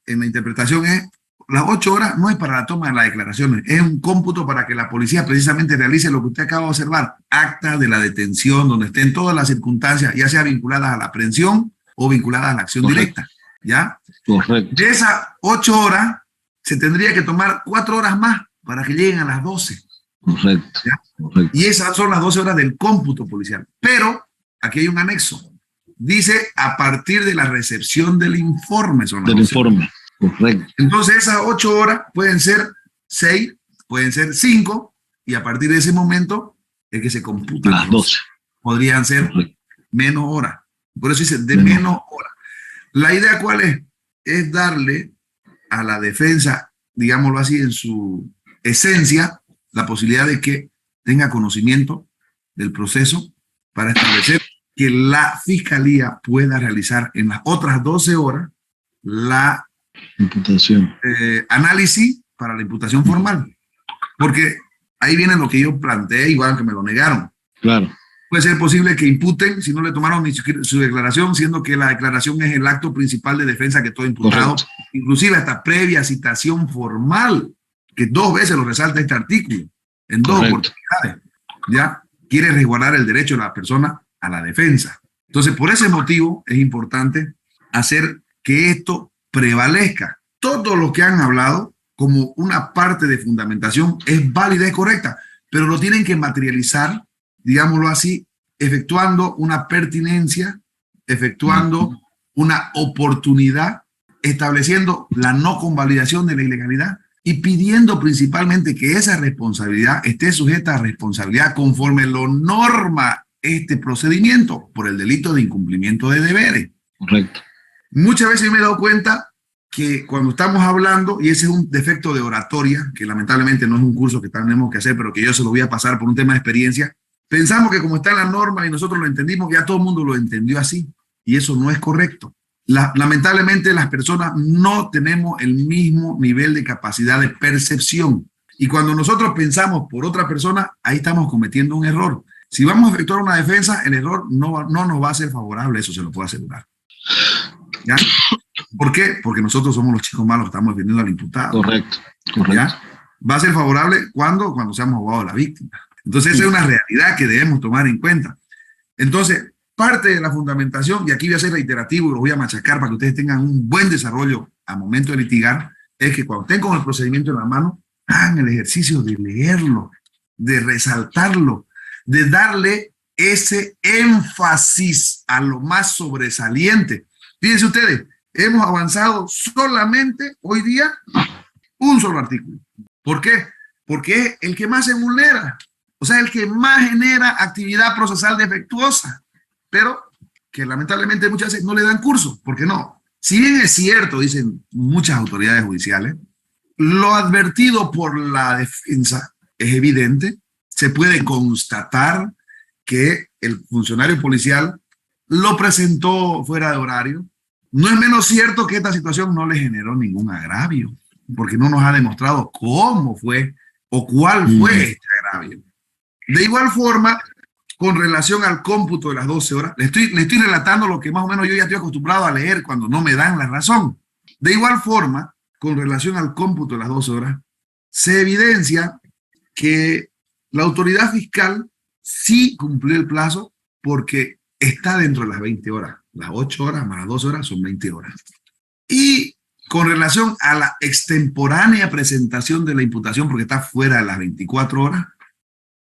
en la interpretación es, las 8 horas no es para la toma de las declaraciones, es un cómputo para que la policía precisamente realice lo que usted acaba de observar, acta de la detención, donde estén todas las circunstancias, ya sea vinculadas a la aprehensión o vinculadas a la acción directa. ¿Ya? Correcto. De esas 8 horas, se tendría que tomar 4 horas más para que lleguen a las 12. Correcto. ¿Ya? Correcto. Y esas son las 12 horas del cómputo policial. Pero aquí hay un anexo. Dice a partir de la recepción del informe. Son las del 12 informe, horas. correcto. Entonces esas 8 horas pueden ser 6, pueden ser 5, y a partir de ese momento es que se computan las 12. Podrían ser menos horas. Por eso dice de menos horas. La idea ¿cuál es? Es darle a la defensa, digámoslo así, en su esencia, la posibilidad de que tenga conocimiento del proceso para establecer que la fiscalía pueda realizar en las otras 12 horas la imputación, análisis para la imputación formal. Porque ahí viene lo que yo planteé, igual que me lo negaron. Claro. Puede ser posible que imputen si no le tomaron ni su declaración, siendo que la declaración es el acto principal de defensa que todo imputado, correcto, inclusive hasta previa citación formal, que 2 veces lo resalta este artículo, en 2 oportunidades, ya quiere resguardar el derecho de la persona a la defensa. Entonces, por ese motivo es importante hacer que esto prevalezca. Todo lo que han hablado como una parte de fundamentación es válida y correcta, pero lo tienen que materializar, digámoslo así, efectuando una pertinencia, efectuando una oportunidad, estableciendo la no convalidación de la ilegalidad y pidiendo principalmente que esa responsabilidad esté sujeta a responsabilidad conforme lo norma este procedimiento por el delito de incumplimiento de deberes. Correcto. Muchas veces me he dado cuenta que cuando estamos hablando, y ese es un defecto de oratoria, que lamentablemente no es un curso que tenemos que hacer, pero que yo se lo voy a pasar por un tema de experiencia, pensamos que como está en la norma y nosotros lo entendimos, ya todo el mundo lo entendió así, y eso no es correcto. Lamentablemente las personas no tenemos el mismo nivel de capacidad de percepción, y cuando nosotros pensamos por otra persona, ahí estamos cometiendo un error. Si vamos a efectuar una defensa, el error no nos va a ser favorable, eso se lo puedo asegurar. ¿Ya? ¿Por qué? Porque nosotros somos los chicos malos que estamos defendiendo al imputado. Correcto, correcto. ¿Ya? Va a ser favorable cuando seamos abogados de la víctima. Entonces, esa es una realidad que debemos tomar en cuenta. Entonces, parte de la fundamentación, y aquí voy a ser reiterativo y lo voy a machacar para que ustedes tengan un buen desarrollo al momento de litigar, es que cuando estén con el procedimiento en la mano, hagan el ejercicio de leerlo, de resaltarlo, de darle ese énfasis a lo más sobresaliente. Fíjense ustedes, hemos avanzado solamente hoy día un solo artículo. ¿Por qué? Porque es el que más se vulnera, o sea, el que más genera actividad procesal defectuosa, pero que lamentablemente muchas veces no le dan curso. ¿Por qué no? Si bien es cierto, dicen muchas autoridades judiciales, lo advertido por la defensa es evidente, se puede constatar que el funcionario policial lo presentó fuera de horario. No es menos cierto que esta situación no le generó ningún agravio, porque no nos ha demostrado cómo fue o cuál fue este agravio. De igual forma, con relación al cómputo de las 12 horas, le estoy relatando lo que más o menos yo ya estoy acostumbrado a leer cuando no me dan la razón. De igual forma, con relación al cómputo de las 12 horas, se evidencia que la autoridad fiscal sí cumplió el plazo porque está dentro de las 20 horas. Las 8 horas más las 12 horas son 20 horas. Y con relación a la extemporánea presentación de la imputación, porque está fuera de las 24 horas,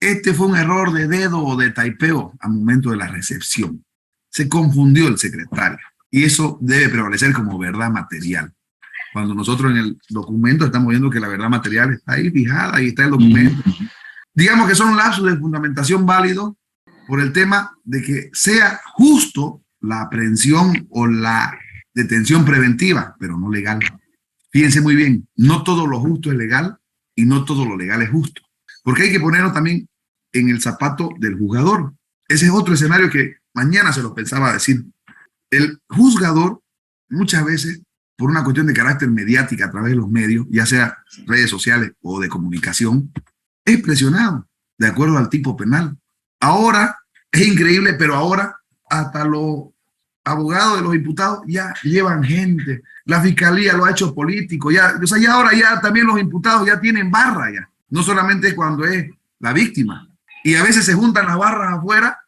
este fue un error de dedo o de taipeo al momento de la recepción. Se confundió el secretario y eso debe prevalecer como verdad material. Cuando nosotros en el documento estamos viendo que la verdad material está ahí fijada, ahí está el documento. Digamos que son lapsos de fundamentación válidos por el tema de que sea justo la aprehensión o la detención preventiva, pero no legal. Fíjense muy bien, no todo lo justo es legal y no todo lo legal es justo. Porque hay que ponerlo también en el zapato del juzgador. Ese es otro escenario que mañana se lo pensaba decir. El juzgador, muchas veces, por una cuestión de carácter mediática a través de los medios, ya sea redes sociales o de comunicación, es presionado de acuerdo al tipo penal. Ahora, es increíble, pero ahora hasta los abogados de los imputados ya llevan gente. La fiscalía lo ha hecho político. Ya, o sea, ya ahora ya también los imputados ya tienen barra ya. No solamente cuando es la víctima. Y a veces se juntan las barras afuera,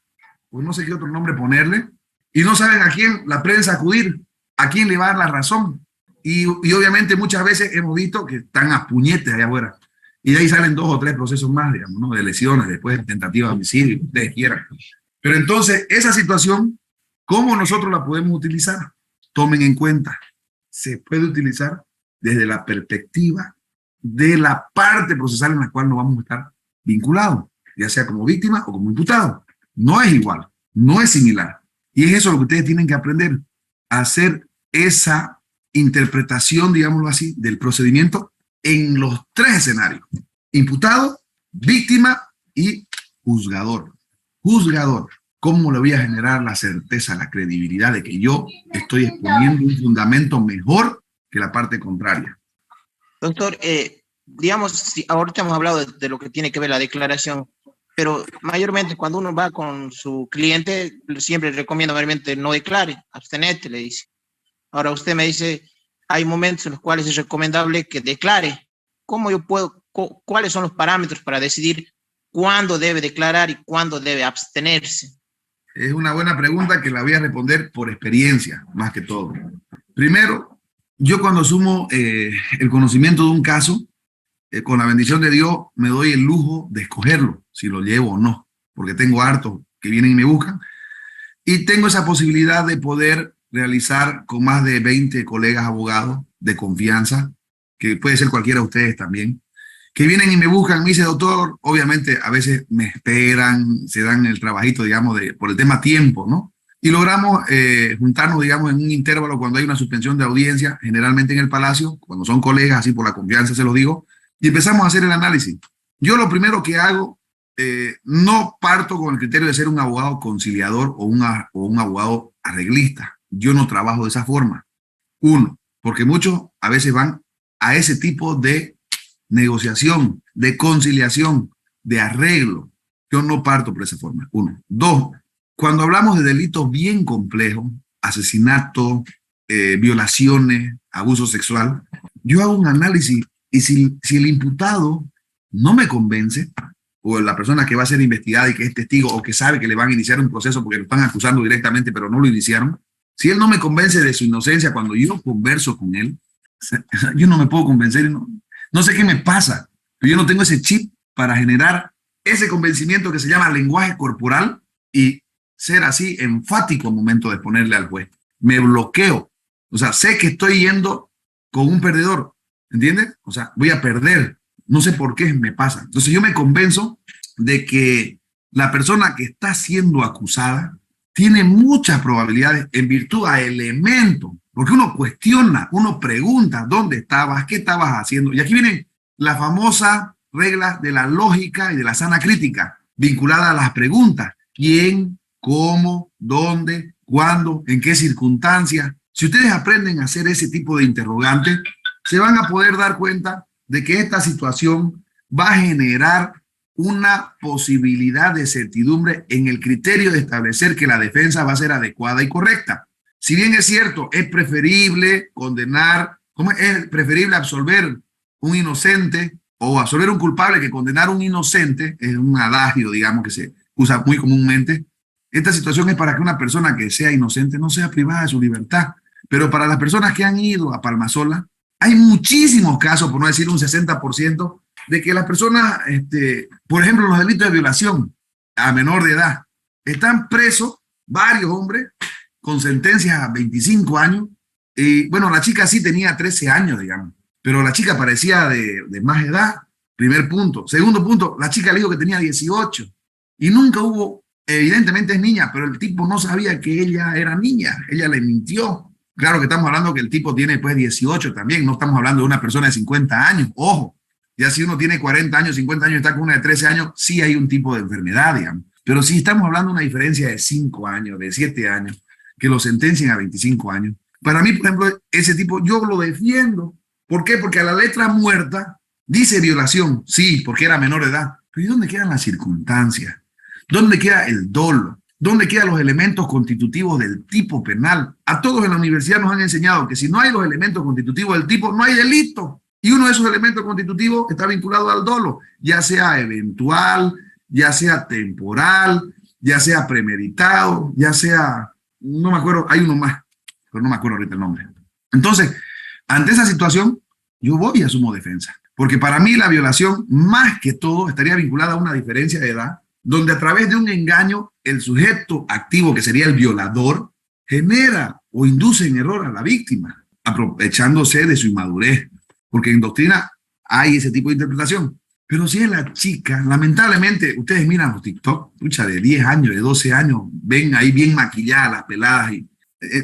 pues no sé qué otro nombre ponerle, y no saben a quién la prensa acudir, a quién le va a dar la razón. Y obviamente muchas veces hemos visto que están a puñetes allá afuera. Y de ahí salen 2 o 3 procesos más, digamos, ¿no? De lesiones, después de tentativa de homicidio, ustedes quieran. Pero entonces, esa situación, ¿cómo nosotros la podemos utilizar? Tomen en cuenta, se puede utilizar desde la perspectiva de la parte procesal en la cual nos vamos a estar vinculados, ya sea como víctima o como imputado. No es igual, no es similar. Y es eso lo que ustedes tienen que aprender, a hacer esa interpretación, digámoslo así, del procedimiento en los 3 escenarios: imputado, víctima y juzgador. Juzgador, ¿cómo le voy a generar la certeza, la credibilidad de que yo estoy exponiendo un fundamento mejor que la parte contraria? Doctor, digamos, si ahorita hemos hablado de lo que tiene que ver la declaración, pero mayormente cuando uno va con su cliente, siempre recomiendo mayormente no declare, abstenete, le dice. Ahora usted me dice, hay momentos en los cuales es recomendable que declare. ¿Cómo yo puedo, cuáles son los parámetros para decidir cuándo debe declarar y cuándo debe abstenerse? Es una buena pregunta que la voy a responder por experiencia, más que todo. Primero, yo cuando asumo el conocimiento de un caso, con la bendición de Dios, me doy el lujo de escogerlo, si lo llevo o no, porque tengo hartos que vienen y me buscan, y tengo esa posibilidad de poder realizar con más de 20 colegas abogados de confianza, que puede ser cualquiera de ustedes también, que vienen y me buscan, me dice, doctor, obviamente a veces me esperan, se dan el trabajito, digamos, por el tema tiempo, ¿no? Y logramos juntarnos, digamos, en un intervalo cuando hay una suspensión de audiencia, generalmente en el Palacio, cuando son colegas, así por la confianza se los digo, y empezamos a hacer el análisis. Yo lo primero que hago, no parto con el criterio de ser un abogado conciliador o un abogado arreglista. Yo no trabajo de esa forma. Uno, porque muchos a veces van a ese tipo de negociación, de conciliación, de arreglo. Yo no parto por esa forma. Uno. Dos, cuando hablamos de delitos bien complejos, asesinato, violaciones, abuso sexual, yo hago un análisis y si el imputado no me convence, o la persona que va a ser investigada y que es testigo o que sabe que le van a iniciar un proceso porque lo están acusando directamente pero no lo iniciaron, si él no me convence de su inocencia cuando yo converso con él, yo no me puedo convencer, no sé qué me pasa, pero yo no tengo ese chip para generar ese convencimiento que se llama lenguaje corporal y ser así enfático al momento de ponerle al juez. Me bloqueo, o sea, sé que estoy yendo con un perdedor, ¿entiendes? O sea, voy a perder, no sé por qué me pasa. Entonces yo me convenzo de que la persona que está siendo acusada tiene muchas probabilidades en virtud a elementos, porque uno cuestiona, uno pregunta dónde estabas, qué estabas haciendo. Y aquí vienen las famosas reglas de la lógica y de la sana crítica, vinculada a las preguntas. ¿Quién? ¿Cómo? ¿Dónde? ¿Cuándo? ¿En qué circunstancias? Si ustedes aprenden a hacer ese tipo de interrogantes, se van a poder dar cuenta de que esta situación va a generar una posibilidad de certidumbre en el criterio de establecer que la defensa va a ser adecuada y correcta. Si bien es cierto, es preferible condenar, ¿cómo es preferible absolver un inocente o absolver un culpable que condenar un inocente? Es un adagio, digamos, que se usa muy comúnmente. Esta situación es para que una persona que sea inocente no sea privada de su libertad. Pero para las personas que han ido a Palmasola, hay muchísimos casos, por no decir un 60%, de que las personas, por ejemplo, los delitos de violación a menor de edad, están presos varios hombres con sentencias a 25 años. Y bueno, la chica sí tenía 13 años, digamos, pero la chica parecía de más edad, primer punto. Segundo punto, la chica le dijo que tenía 18 y nunca hubo, evidentemente es niña, pero el tipo no sabía que ella era niña, ella le mintió. Claro que estamos hablando que el tipo tiene pues 18 también, no estamos hablando de una persona de 50 años, ojo, ya si uno tiene 40 años, 50 años y está con una de 13 años, sí hay un tipo de enfermedad, digamos, pero si estamos hablando de una diferencia de 5 años, de 7 años, que lo sentencien a 25 años, para mí, por ejemplo, ese tipo yo lo defiendo. ¿Por qué? Porque a la letra muerta dice violación, sí, porque era menor de edad, pero ¿y dónde quedan las circunstancias? ¿Dónde queda el dolo? ¿Dónde quedan los elementos constitutivos del tipo penal? A todos en la universidad nos han enseñado que si no hay los elementos constitutivos del tipo, no hay delito. Y uno de esos elementos constitutivos está vinculado al dolo, ya sea eventual, ya sea temporal, ya sea premeditado, ya sea, no me acuerdo, hay uno más, pero no me acuerdo ahorita el nombre. Entonces, ante esa situación, yo voy y asumo defensa. Porque para mí la violación, más que todo, estaría vinculada a una diferencia de edad, donde a través de un engaño el sujeto activo, que sería el violador, genera o induce en error a la víctima, aprovechándose de su inmadurez, porque en doctrina hay ese tipo de interpretación. Pero si es la chica, lamentablemente, ustedes miran los TikTok, pucha, de 10 años, de 12 años, ven ahí bien maquilladas las peladas. Y,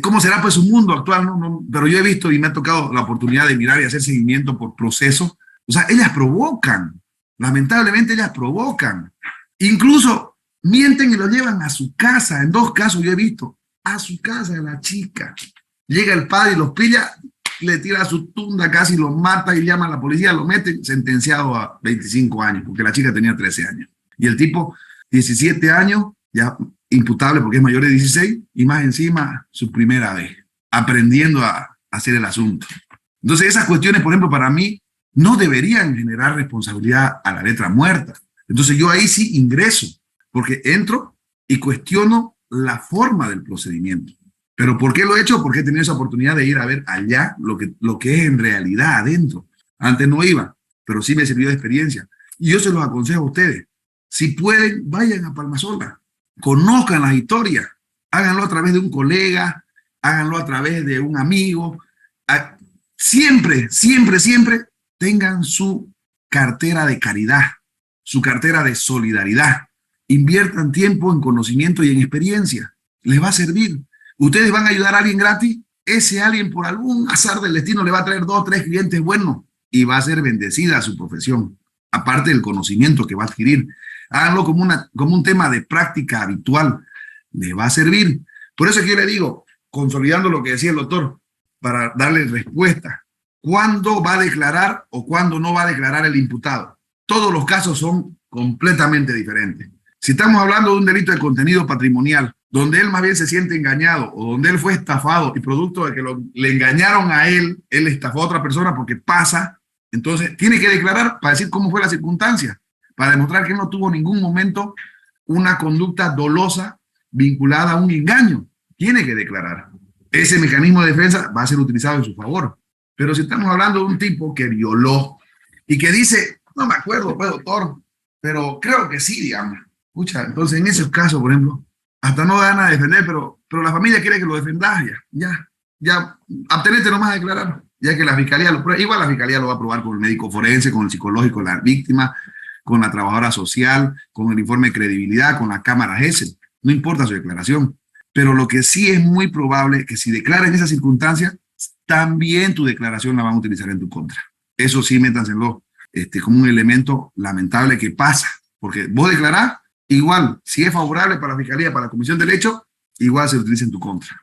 ¿cómo será pues su mundo actual? No, pero yo he visto y me ha tocado la oportunidad de mirar y hacer seguimiento por procesos. O sea, ellas provocan, lamentablemente ellas provocan. Incluso mienten y lo llevan a su casa. En 2 casos yo he visto a su casa de la chica. Llega el padre y los pilla, le tira su tunda, casi los mata y llama a la policía, lo mete sentenciado a 25 años, porque la chica tenía 13 años. Y el tipo, 17 años, ya imputable porque es mayor de 16, y más encima su primera vez, aprendiendo a hacer el asunto. Entonces esas cuestiones, por ejemplo, para mí, no deberían generar responsabilidad a la letra muerta. Entonces yo ahí sí ingreso, porque entro y cuestiono la forma del procedimiento. ¿Pero por qué lo he hecho? Porque he tenido esa oportunidad de ir a ver allá lo que es en realidad adentro. Antes no iba, pero sí me sirvió de experiencia. Y yo se los aconsejo a ustedes. Si pueden, vayan a Palmasola. Conozcan la historia. Háganlo a través de un colega, háganlo a través de un amigo. Siempre, siempre, siempre tengan su cartera de caridad, su cartera de solidaridad. Inviertan tiempo en conocimiento y en experiencia. Les va a servir. Ustedes van a ayudar a alguien gratis. Ese alguien, por algún azar del destino, le va a traer 2 o 3 clientes buenos y va a ser bendecida su profesión, aparte del conocimiento que va a adquirir. Háganlo como un tema de práctica habitual. Les va a servir. Por eso es que yo le digo, consolidando lo que decía el doctor, para darle respuesta, ¿cuándo va a declarar o cuándo no va a declarar el imputado? Todos los casos son completamente diferentes. Si estamos hablando de un delito de contenido patrimonial, donde él más bien se siente engañado o donde él fue estafado y producto de que le engañaron a él estafó a otra persona porque pasa, entonces tiene que declarar para decir cómo fue la circunstancia, para demostrar que él no tuvo en ningún momento una conducta dolosa vinculada a un engaño. Tiene que declarar. Ese mecanismo de defensa va a ser utilizado en su favor. Pero si estamos hablando de un tipo que violó y que dice, no me acuerdo, pues, doctor, pero creo que sí, digamos. Escucha, entonces en esos casos, por ejemplo, hasta no dan a defender, pero la familia quiere que lo defendas, ya, abstenete nomás a declarar, ya que la fiscalía lo prueba. Igual la fiscalía lo va a probar con el médico forense, con el psicológico de la víctima, con la trabajadora social, con el informe de credibilidad, con la cámara GESEL. No importa su declaración. Pero lo que sí es muy probable es que si declaras en esas circunstancias, también tu declaración la van a utilizar en tu contra. Eso sí, métanselo como un elemento lamentable que pasa, porque vos declarás, igual, si es favorable para la fiscalía, para la comisión del hecho, igual se utiliza en tu contra.